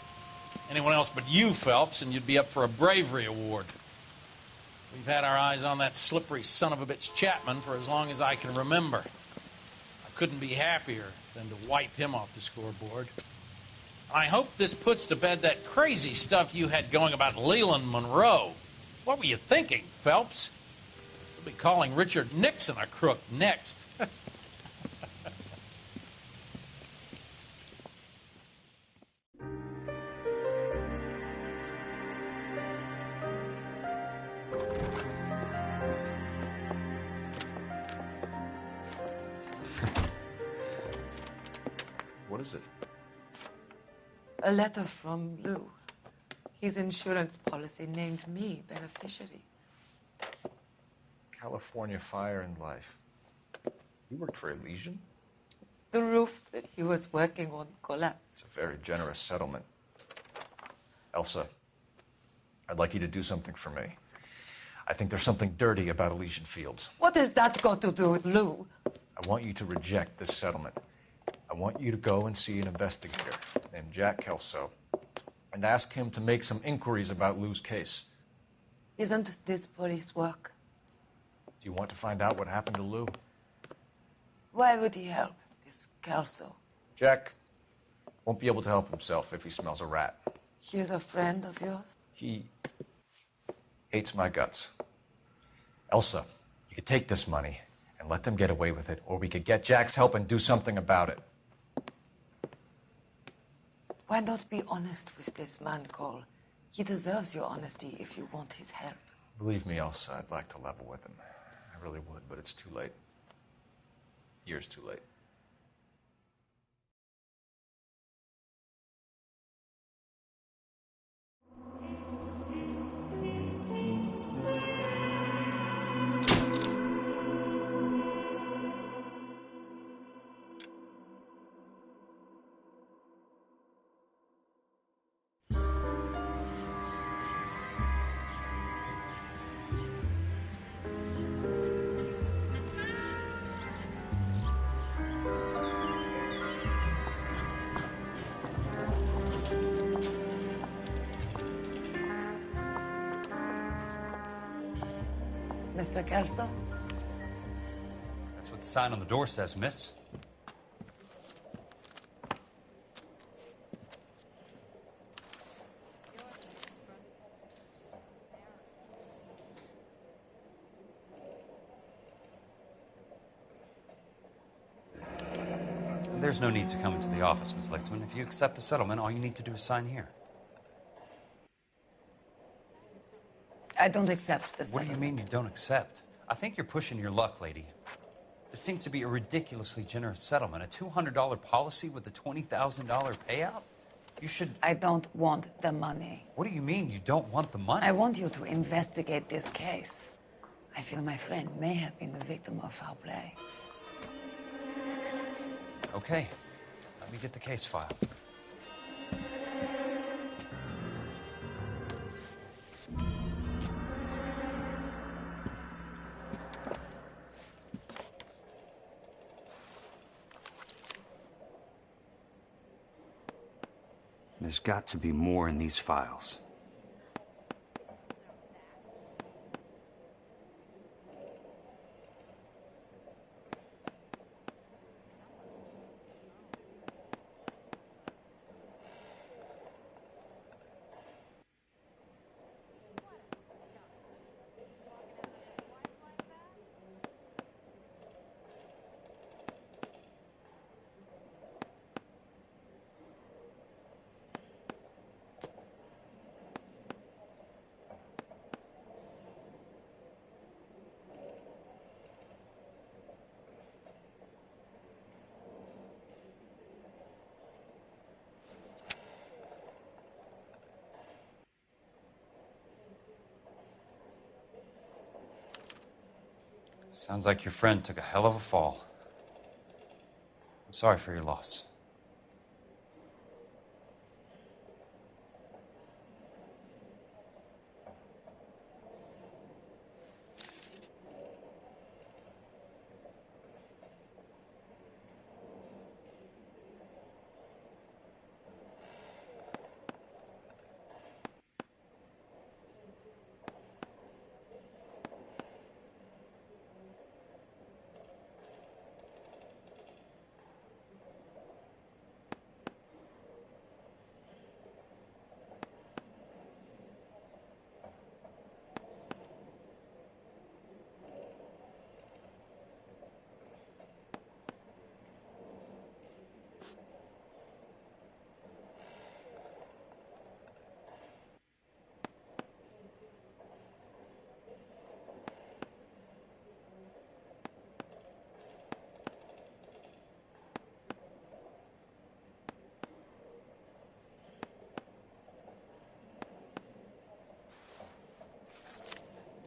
Anyone else but you, Phelps, and you'd be up for a bravery award. We've had our eyes on that slippery son of a bitch Chapman for as long as I can remember. I couldn't be happier than to wipe him off the scoreboard. I hope this puts to bed that crazy stuff you had going about Leland Monroe. What were you thinking, Phelps? We'll be calling Richard Nixon a crook next. What is it? A letter from Lou. His insurance policy named me beneficiary. California Fire and Life. You worked for Elysian? The roof that he was working on collapsed. It's a very generous settlement. Elsa, I'd like you to do something for me. I think there's something dirty about Elysian Fields. What has that got to do with Lou? I want you to reject this settlement. I want you to go and see an investigator named Jack Kelso and ask him to make some inquiries about Lou's case. Isn't this police work? Do you want to find out what happened to Lou? Why would he help, this Kelso? Jack won't be able to help himself if he smells a rat. He's a friend of yours? He hates my guts. Elsa, you could take this money and let them get away with it, or we could get Jack's help and do something about it. Why not be honest with this man, Cole? He deserves your honesty if you want his help. Believe me, Elsa, I'd like to level with him. I really would, but it's too late. Years too late. Mr. Kelso? That's what the sign on the door says, miss. There's no need to come into the office, Miss Lichtman. If you accept the settlement, all you need to do is sign here. I don't accept this. What do you mean you don't accept? I think you're pushing your luck, lady. This seems to be a ridiculously generous settlement. A $200 policy with a $20,000 payout? You should... I don't want the money. What do you mean you don't want the money? I want you to investigate this case. I feel my friend may have been the victim of foul play. Okay. Let me get the case file. There's got to be more in these files. Sounds like your friend took a hell of a fall. I'm sorry for your loss.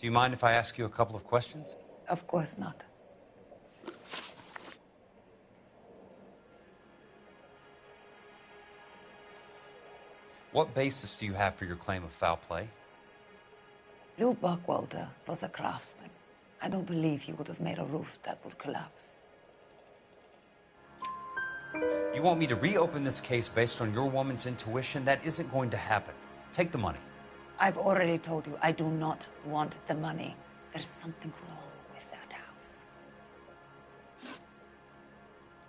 Do you mind if I ask you a couple of questions? Of course not. What basis do you have for your claim of foul play? Lou Buckwalter was a craftsman. I don't believe he would have made a roof that would collapse. You want me to reopen this case based on your woman's intuition? That isn't going to happen. Take the money. I've already told you I do not want the money. There's something wrong with that house.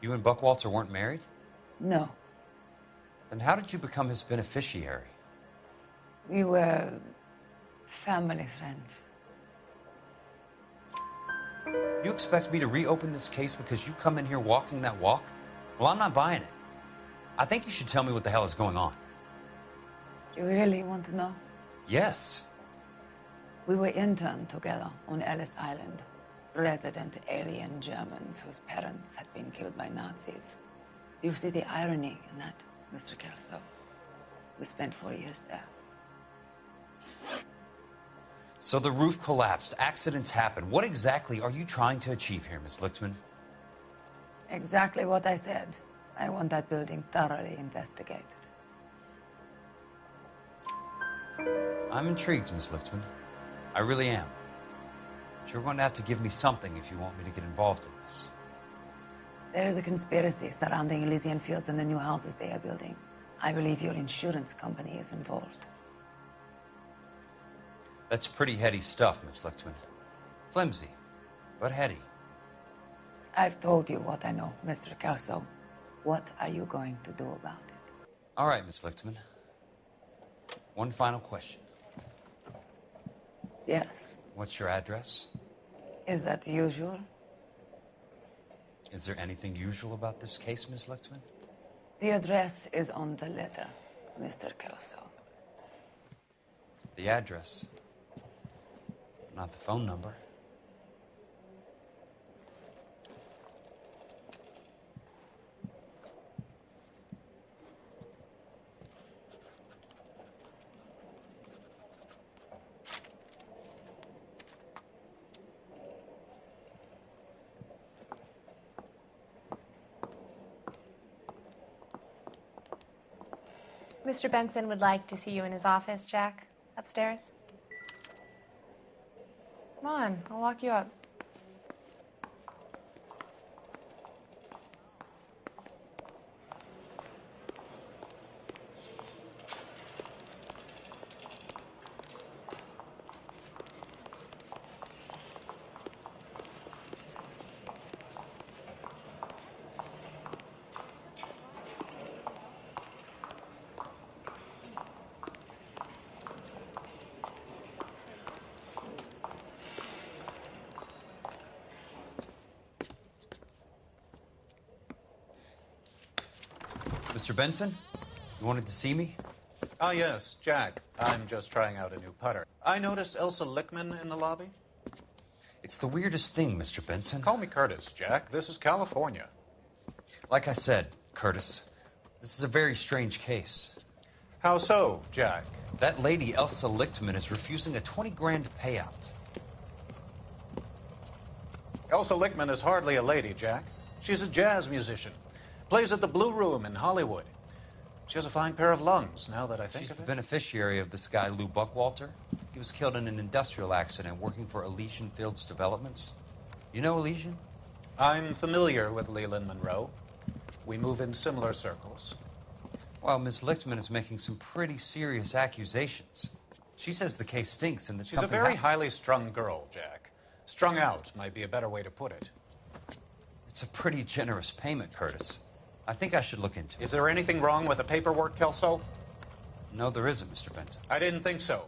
You and Buckwalter weren't married? No. Then how did you become his beneficiary? We were family friends. You expect me to reopen this case because you come in here walking that walk? Well, I'm not buying it. I think you should tell me what the hell is going on. You really want to know? Yes. We were interned together on Ellis Island. Resident alien Germans whose parents had been killed by Nazis. Do you see the irony in that, Mr. Kelso? We spent 4 years there. So the roof collapsed, accidents happen. What exactly are you trying to achieve here, Miss Lichtman? Exactly what I said. I want that building thoroughly investigated. I'm intrigued, Miss Lichtman. I really am. But you're going to have to give me something if you want me to get involved in this. There is a conspiracy surrounding Elysian Fields and the new houses they are building. I believe your insurance company is involved. That's pretty heady stuff, Miss Lichtman. Flimsy, but heady. I've told you what I know, Mr. Kelso. What are you going to do about it? All right, Miss Lichtman. One final question. Yes. What's your address? Is that usual? Is there anything usual about this case, Miss Lichtman? The address is on the letter, Mr. Kelso. The address, not the phone number. Mr. Benson would like to see you in his office, Jack. Upstairs. Come on, I'll walk you up. Mr. Benson, you wanted to see me? Ah, yes, Jack. I'm just trying out a new putter. I noticed Elsa Lichtman in the lobby. It's the weirdest thing, Mr. Benson. Call me Curtis, Jack. This is California. Like I said, Curtis, this is a very strange case. How so, Jack? That lady, Elsa Lichtman, is refusing a 20 grand payout. Elsa Lichtman is hardly a lady, Jack. She's a jazz musician. Plays at the Blue Room in Hollywood. She has a fine pair of lungs, now that I think She's of the it. beneficiary of this guy, Lou Buckwalter. He was killed in an industrial accident working for Elysian Fields Developments. You know Elysian? I'm familiar with Leland Monroe. We move in similar circles. Well, Miss Lichtman is making some pretty serious accusations. She says the case stinks and that She's a very highly strung girl, Jack. Strung out might be a better way to put it. It's a pretty generous payment, Curtis. I think I should look into it. Is there anything wrong with the paperwork, Kelso? No, there isn't, Mr. Benson. I didn't think so.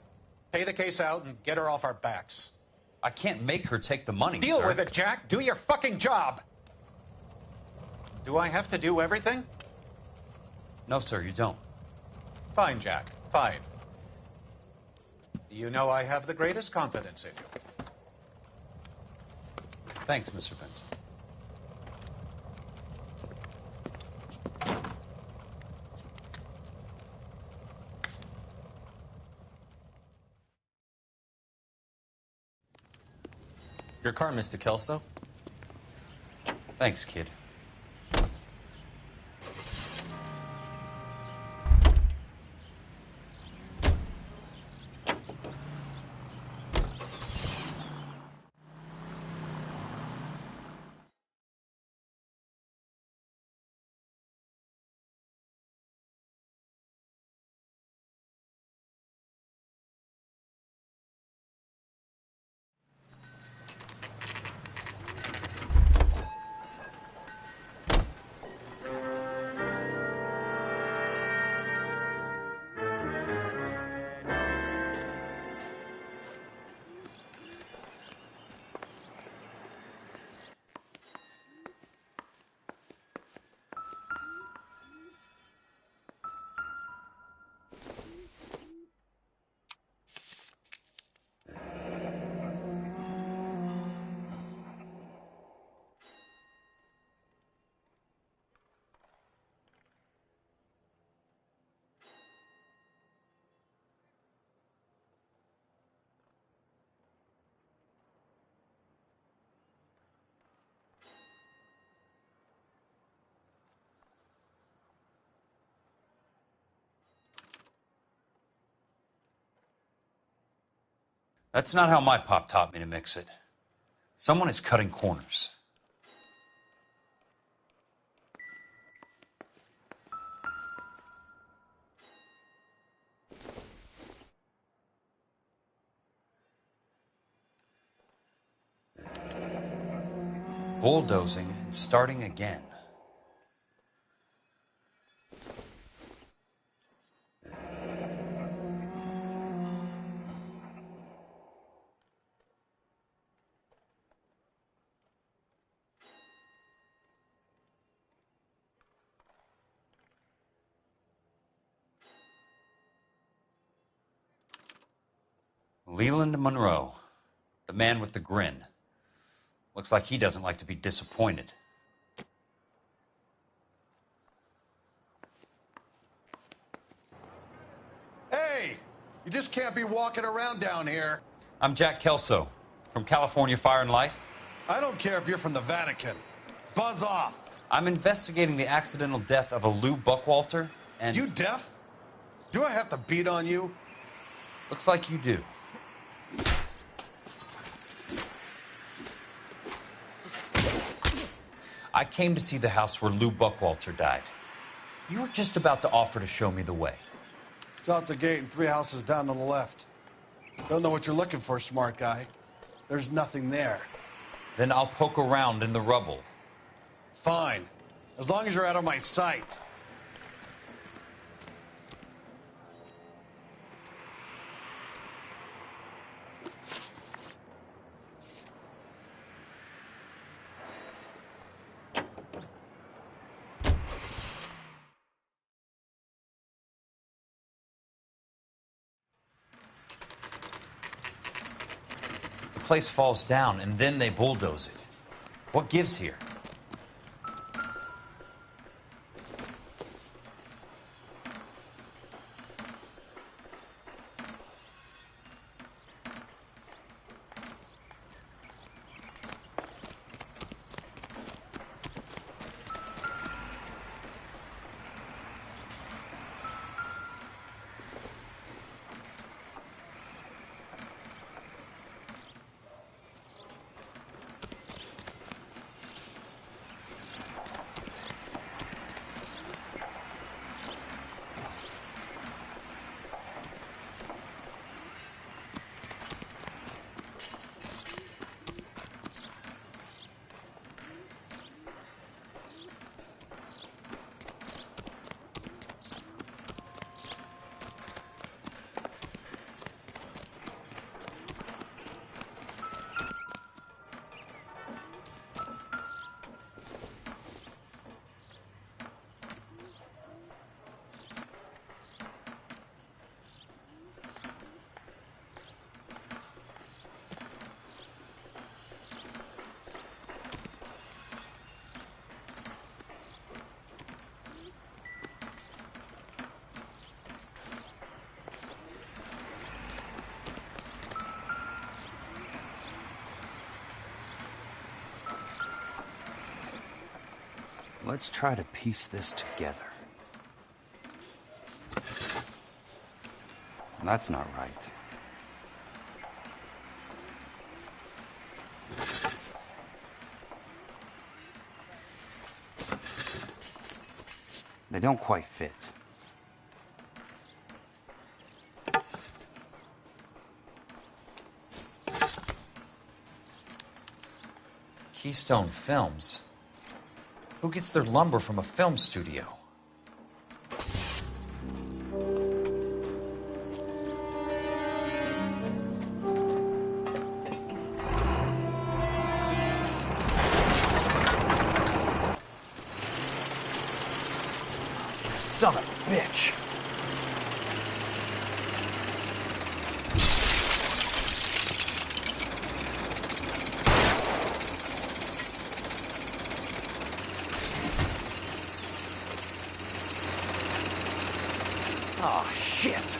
Pay the case out and get her off our backs. I can't make her take the money, Deal sir. with it, Jack. Do your fucking job. Do I have to do everything? No, sir, you don't. Fine, Jack. Fine. You know I have the greatest confidence in you. Thanks, Mr. Benson. Your car, Mr. Kelso? Thanks, kid. That's not how my pop taught me to mix it. Someone is cutting corners. Bulldozing and starting again. Leland Monroe, the man with the grin. Looks like he doesn't like to be disappointed. Hey, you just can't be walking around down here. I'm Jack Kelso, from California Fire and Life. I don't care if you're from the Vatican. Buzz off. I'm investigating the accidental death of a Lou Buckwalter, and... You deaf? Do I have to beat on you? Looks like you do. I came to see the house where Lou Buckwalter died. You were just about to offer to show me the way. It's out the gate and 3 houses down on the left. Don't know what you're looking for, smart guy. There's nothing there. Then I'll poke around in the rubble. Fine. As long as you're out of my sight. The place falls down, and then they bulldoze it. What gives here? Let's try to piece this together. That's not right. They don't quite fit. Keystone Films? Who gets their lumber from a film studio? Son of a bitch. Oh, shit.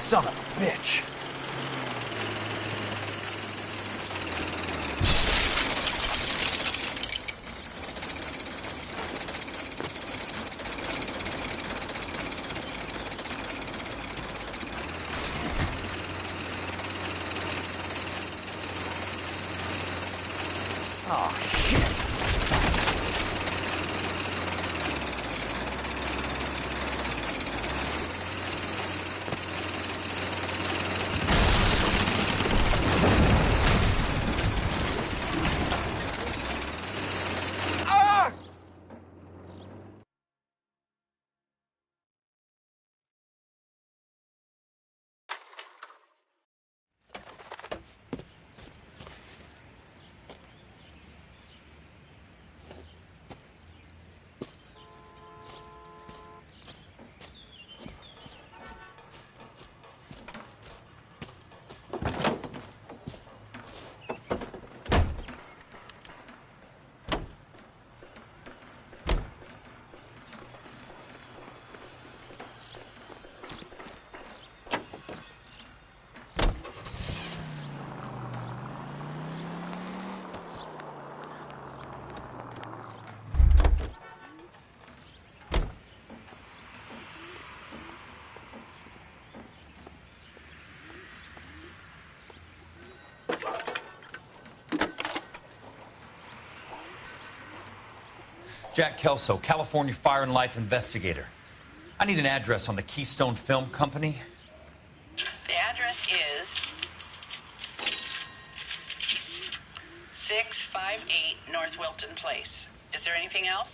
Son of a bitch. Oh, shit. Jack Kelso, California Fire and Life investigator. I need an address on the Keystone Film Company. The address is 658 North Wilton Place. Is there anything else?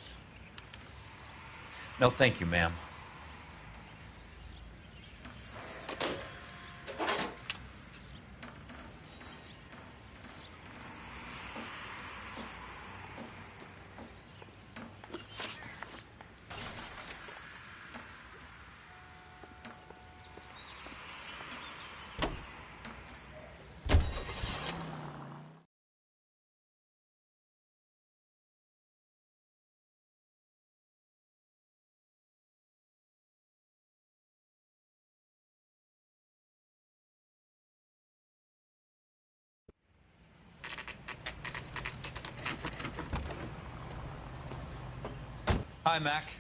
No, thank you, ma'am. Hi, Mac.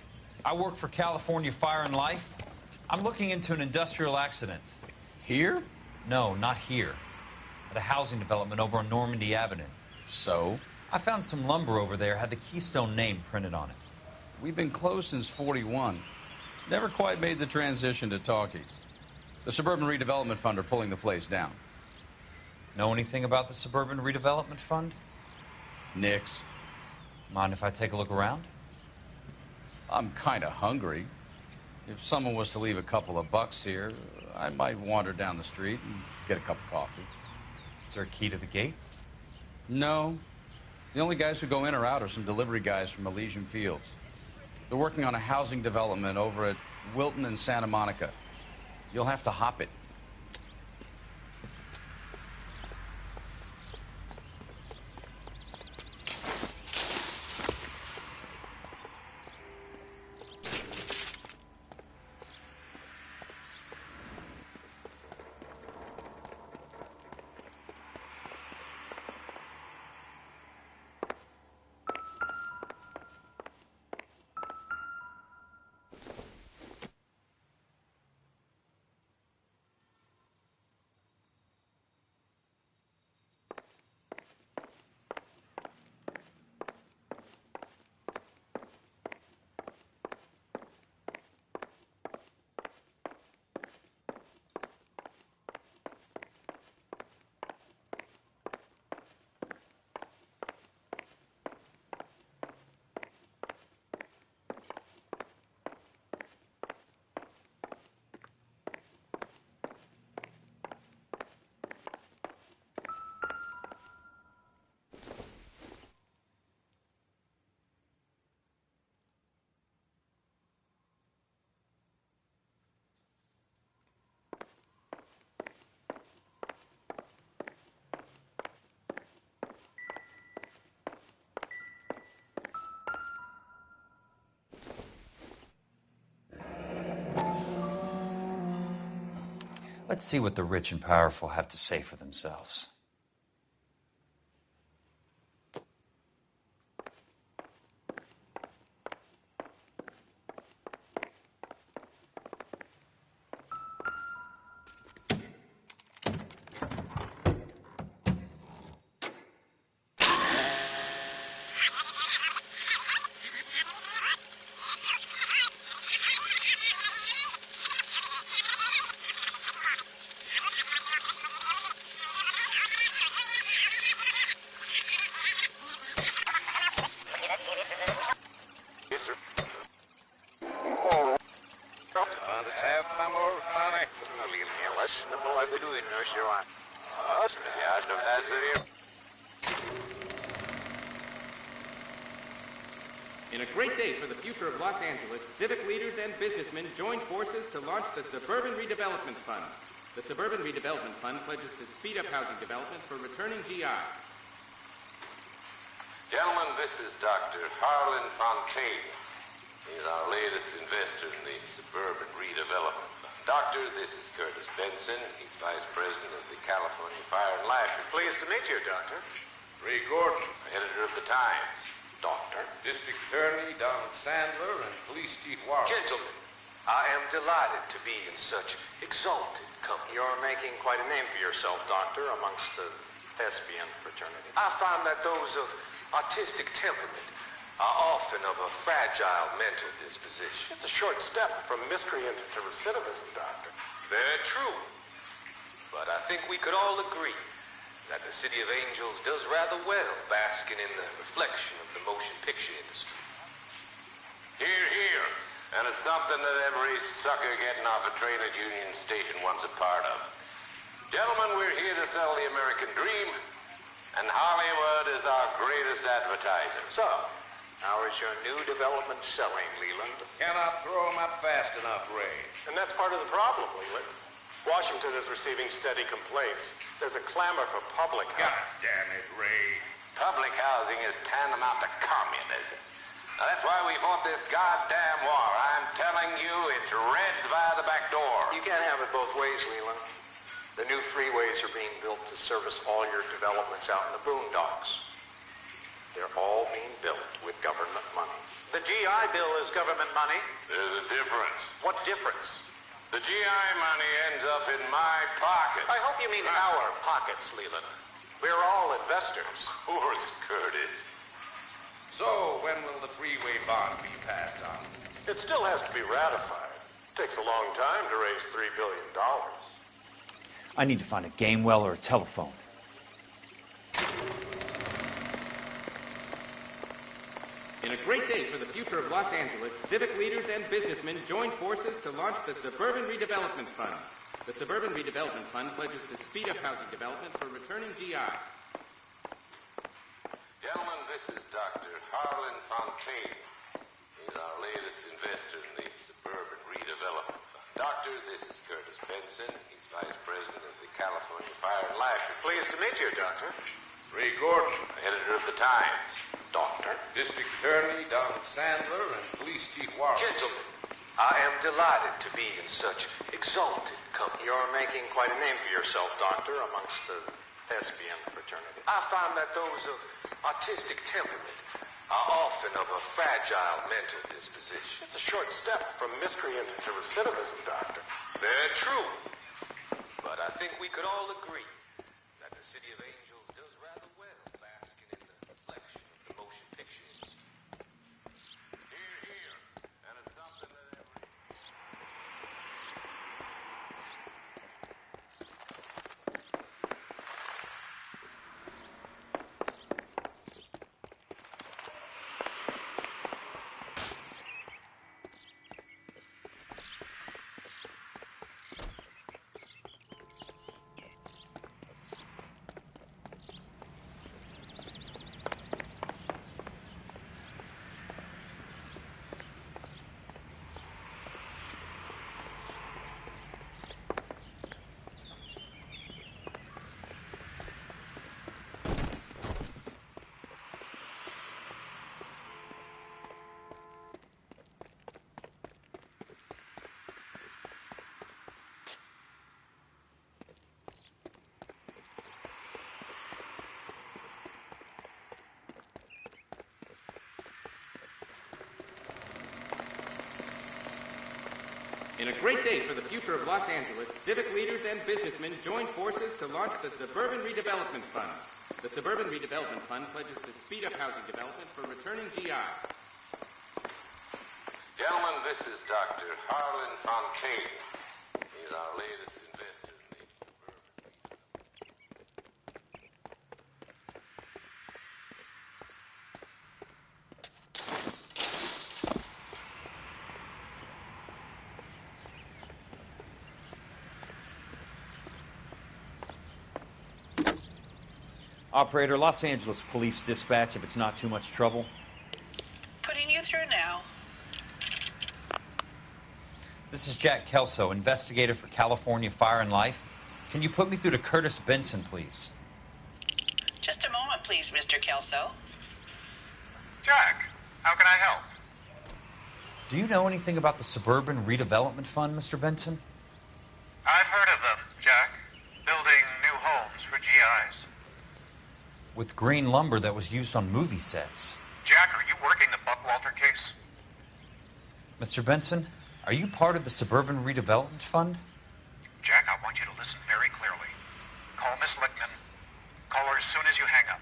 I work for California Fire and Life. I'm looking into an industrial accident. Here? No, not here. At a housing development over on Normandy Avenue. So? I found some lumber over there, had the Keystone name printed on it. We've been closed since '41. Never quite made the transition to talkies. The Suburban Redevelopment Fund are pulling the place down. Know anything about the Suburban Redevelopment Fund? Nix. Mind if I take a look around? I'm kind of hungry. If someone was to leave a couple of bucks here, I might wander down the street and get a cup of coffee. Is there a key to the gate? No. The only guys who go in or out are some delivery guys from Elysian Fields. They're working on a housing development over at Wilton and Santa Monica. You'll have to hop it. Let's see what the rich and powerful have to say for themselves. In a great day for the future of Los Angeles, civic leaders and businessmen joined forces to launch the Suburban Redevelopment Fund. The Suburban Redevelopment Fund pledges to speed up housing development for returning GI. Gentlemen, this is Dr. Harlan Fontaine. He's our latest investor in the Suburban Redevelopment Fund. Doctor, this is Curtis Benson. He's Vice President of the California Fire and Life. Pleased to meet you, Doctor. Ray Gordon, editor of the Times. Doctor. District Attorney Donald Sandler and Police Chief Warren. Gentlemen, I am delighted to be in such exalted company. You're making quite a name for yourself, Doctor, amongst the thespian fraternity. I find that those of artistic temperament are often of a fragile mental disposition. It's a short step from miscreant to recidivism, Doctor. Very true. But I think we could all agree that the City of Angels does rather well basking in the reflection of the motion picture industry. Hear, hear. And it's something that every sucker getting off a train at Union Station wants a part of. Gentlemen, we're here to sell the American dream, and Hollywood is our greatest advertiser. So, how is your new development selling, Leland? Cannot throw them up fast enough, Ray. And that's part of the problem, Leland. Washington is receiving steady complaints. There's a clamor for public housing. God damn it, Ray. Public housing is tantamount to communism. Now, that's why we fought this goddamn war. I'm telling you, it's Reds via the back door. You can't have it both ways, Leland. The new freeways are being built to service all your developments out in the boondocks. They're all being built with government money. The GI Bill is government money. There's a difference. What difference? The GI money ends up in my pocket. I hope you mean our pockets, Leland. We're all investors. Of course, Curtis. So, when will the freeway bond be passed on? It still has to be ratified. Takes a long time to raise $3 billion. I need to find a game well or a telephone. In a great day for the future of Los Angeles, civic leaders and businessmen joined forces to launch the Suburban Redevelopment Fund. The Suburban Redevelopment Fund pledges to speed up housing development for returning GIs. Gentlemen, this is Dr. Harlan Fontaine. He's our latest investor in the Suburban Redevelopment Fund. Doctor, this is Curtis Benson. He's Vice President of the California Fire and Life. Pleased to meet you, Doctor. Ray Gordon, editor of the Times. Doctor. District Attorney Don Sandler and Police Chief Warren. Gentlemen, I am delighted to be in such exalted company. You're making quite a name for yourself, Doctor, amongst the thespian fraternity. I find that those of artistic temperament are often of a fragile mental disposition. It's a short step from miscreant to recidivism, Doctor. Very true. But I think we could all agree that the City of Angels does rather well basking in the reflection of the motion pictures. Hear, hear. And it's something that every... In a great day for the future of Los Angeles, civic leaders and businessmen joined forces to launch the Suburban Redevelopment Fund. The Suburban Redevelopment Fund pledges to speed up housing development for returning GIs. Gentlemen, this is Dr. Harlan Fontaine. He's our latest investor in the Suburban. Operator, Los Angeles Police Dispatch, if it's not too much trouble. Putting you through now. This is Jack Kelso, investigator for California Fire and Life. Can you put me through to Curtis Benson, please? Just a moment, please, Mr. Kelso. Jack, how can I help? Do you know anything about the Suburban Redevelopment Fund, Mr. Benson? I've heard of them, Jack. Building new homes for GIs. With green lumber that was used on movie sets. Jack, are you working the Buckwalter case? Mr. Benson, are you part of the Suburban Redevelopment Fund? Jack, I want you to listen very clearly. Call Miss Lickman. Call her as soon as you hang up.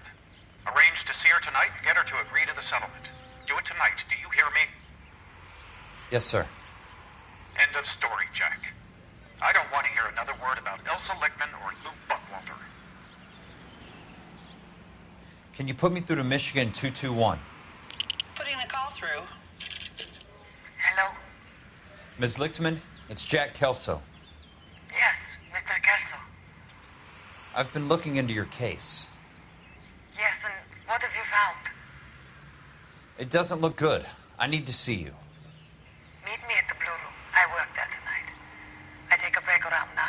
Arrange to see her tonight and get her to agree to the settlement. Do it tonight. Do you hear me? Yes, sir. End of story, Jack. I don't want to hear another word about Elsa Lickman or Lou Buckwalter. Can you put me through to Michigan 221? Putting the call through. Hello? Ms. Lichtman, it's Jack Kelso. Yes, Mr. Kelso. I've been looking into your case. Yes, and what have you found? It doesn't look good. I need to see you. Meet me at the Blue Room. I work there tonight. I take a break around 9.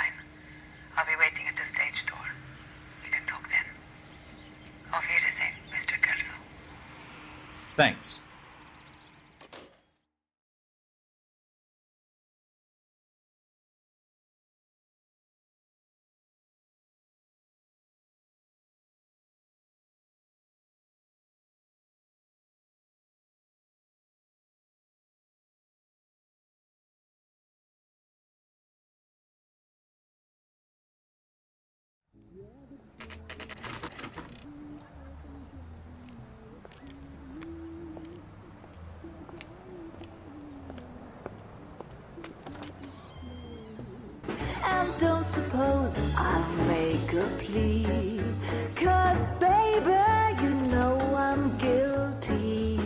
I'll be waiting at the stage door. We can talk then. Auf Wiedersehen, Mr. Kelso. Thanks. I'll make a plea. 'Cause baby, you know I'm guilty.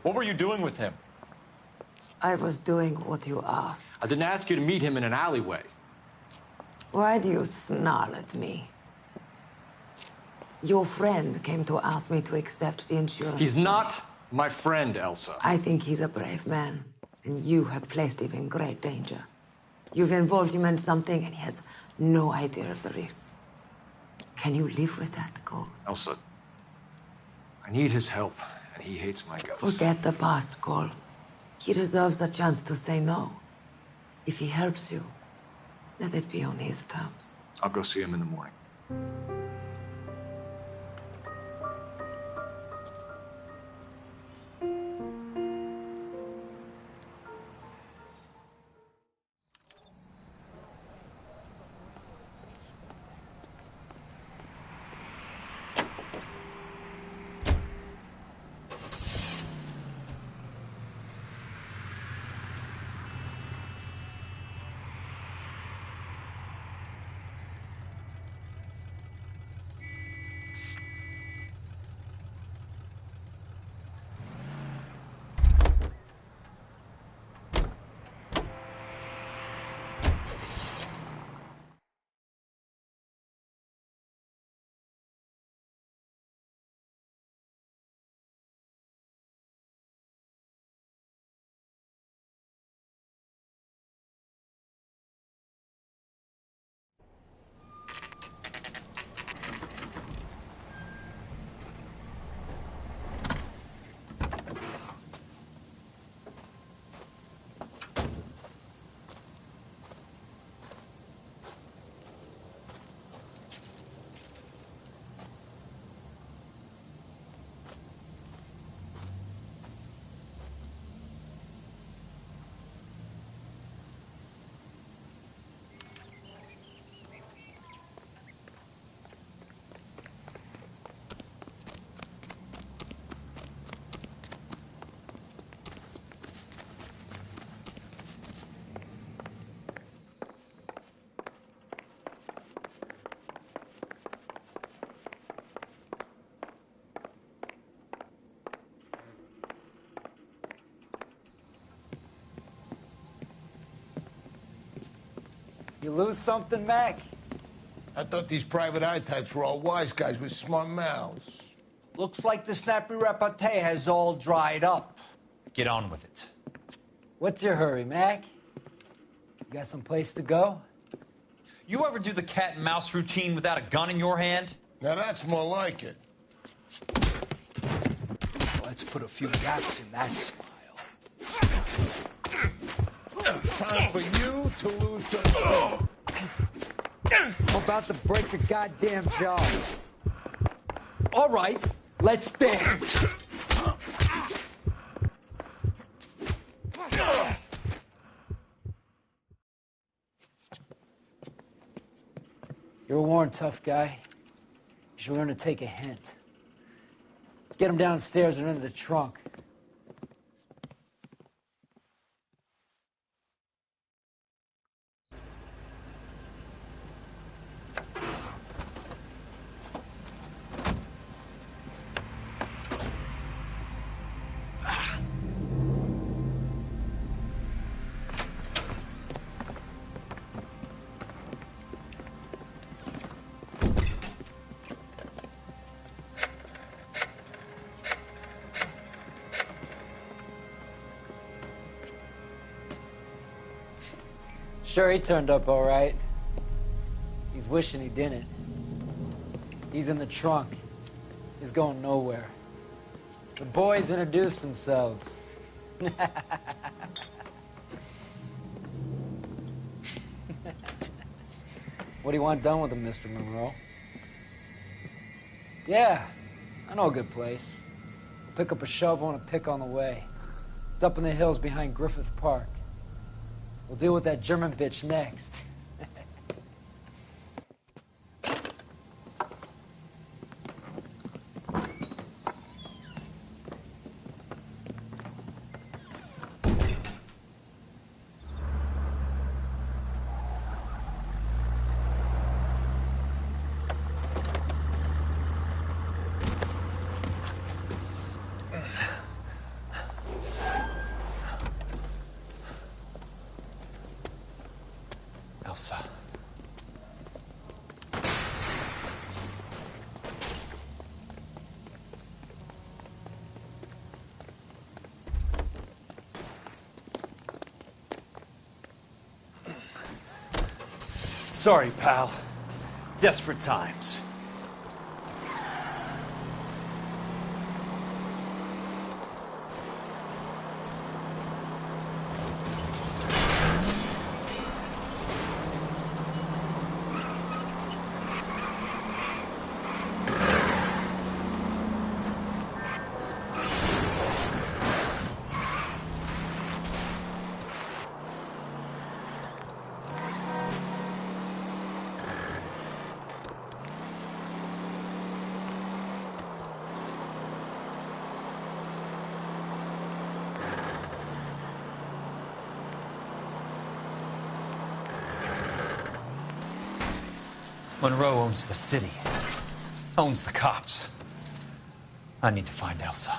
What were you doing with him? I was doing what you asked. I didn't ask you to meet him in an alleyway. Why do you snarl at me? Your friend came to ask me to accept the insurance. He's not my friend, Elsa. I think he's a brave man, and you have placed him in great danger. You've involved him in something, and he has no idea of the risk. Can you live with that, Cole? Elsa, I need his help, and he hates my guts. Forget the past, Cole. He deserves the chance to say no. If he helps you, let it be on his terms. I'll go see him in the morning. You lose something, Mac? I thought these private eye types were all wise guys with smart mouths. Looks like the snappy repartee has all dried up. Get on with it. What's your hurry, Mac? You got some place to go? You ever do the cat and mouse routine without a gun in your hand? Now that's more like it. Let's put a few gaps in that smile. Time for you to lose control. I'm about to break the goddamn jaw. All right, let's dance. You're a worn, tough guy. You should learn to take a hint. Get him downstairs and into the trunk. sure he turned up all right. He's wishing he didn't. He's in the trunk. He's going nowhere. The boys introduced themselves. What do you want done with him, Mr. Monroe? Yeah, I know a good place. Pick up a shovel and a pick on the way. It's up in the hills behind Griffith Park. We'll deal with that German bitch next. Elsa. Sorry, pal. Desperate times. Monroe owns the city, owns the cops. I need to find Elsa.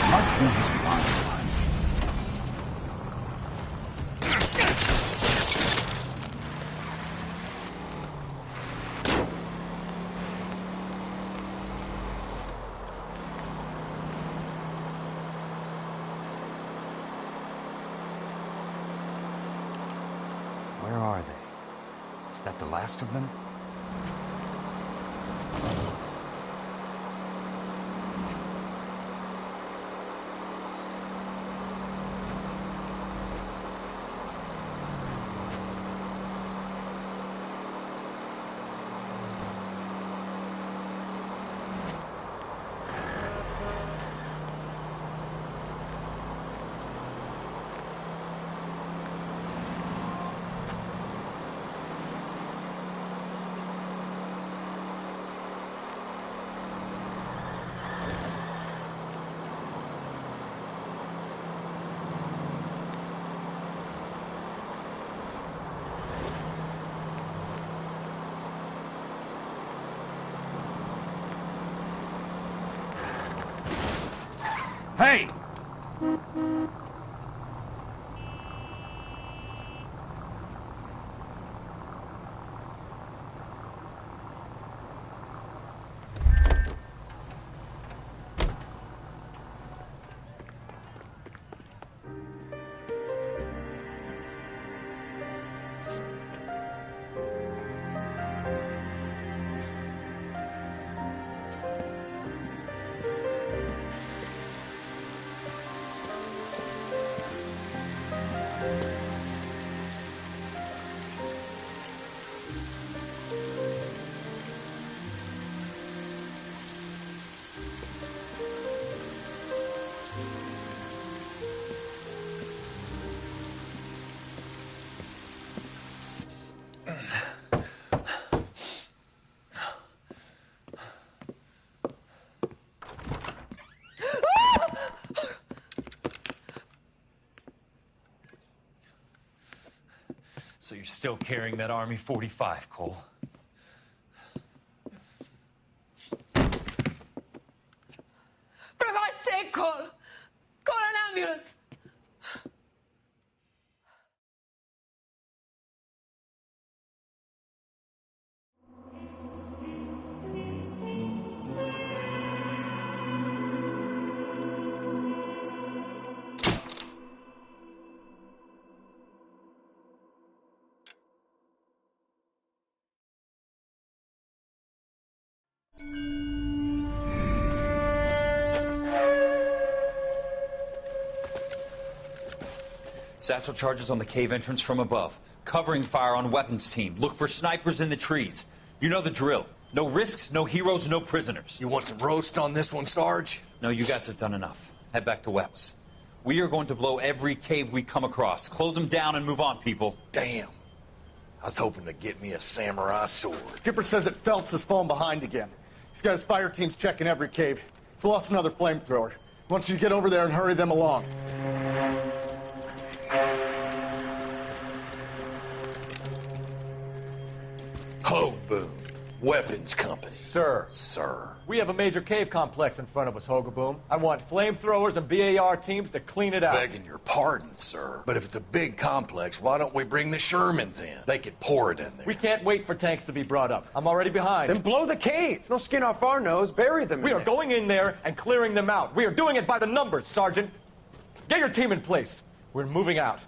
Must be his blind. Where are they? Is that the last of them? So you're still carrying that Army 45, Cole? For God's sake, Cole! Call an ambulance! Satchel charges on the cave entrance from above. Covering fire on weapons team. Look for snipers in the trees. You know the drill. No risks, no heroes, no prisoners. You want some roast on this one, Sarge? No, you guys have done enough. Head back to Webb's. We are going to blow every cave we come across. Close them down and move on, people. Damn. I was hoping to get me a samurai sword. Skipper says that Phelps has fallen behind again. He's got his fire teams checking every cave. He's lost another flamethrower. He wants you to get over there and hurry them along. Ho, boom. Weapons company. Sir. Sir. We have a major cave complex in front of us, Hogaboom. I want flamethrowers and BAR teams to clean it out. Begging your pardon, sir. But if it's a big complex, why don't we bring the Shermans in? They could pour it in there. We can't wait for tanks to be brought up. I'm already behind. Then blow the cave. No skin off our nose. Bury them. We are going in there and clearing them out. We are doing it by the numbers, Sergeant. Get your team in place. We're moving out.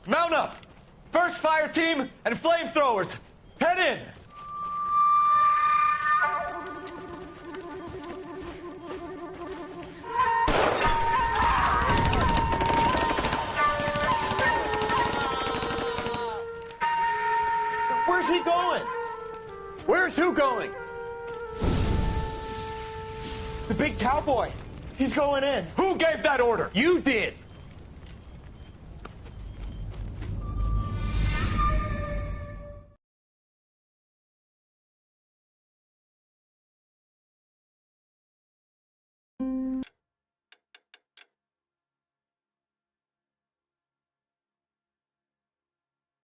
Mount up! First fire team and flamethrowers. Head in! Where's he going? Where's who going? The big cowboy. He's going in. Who gave that order? You did.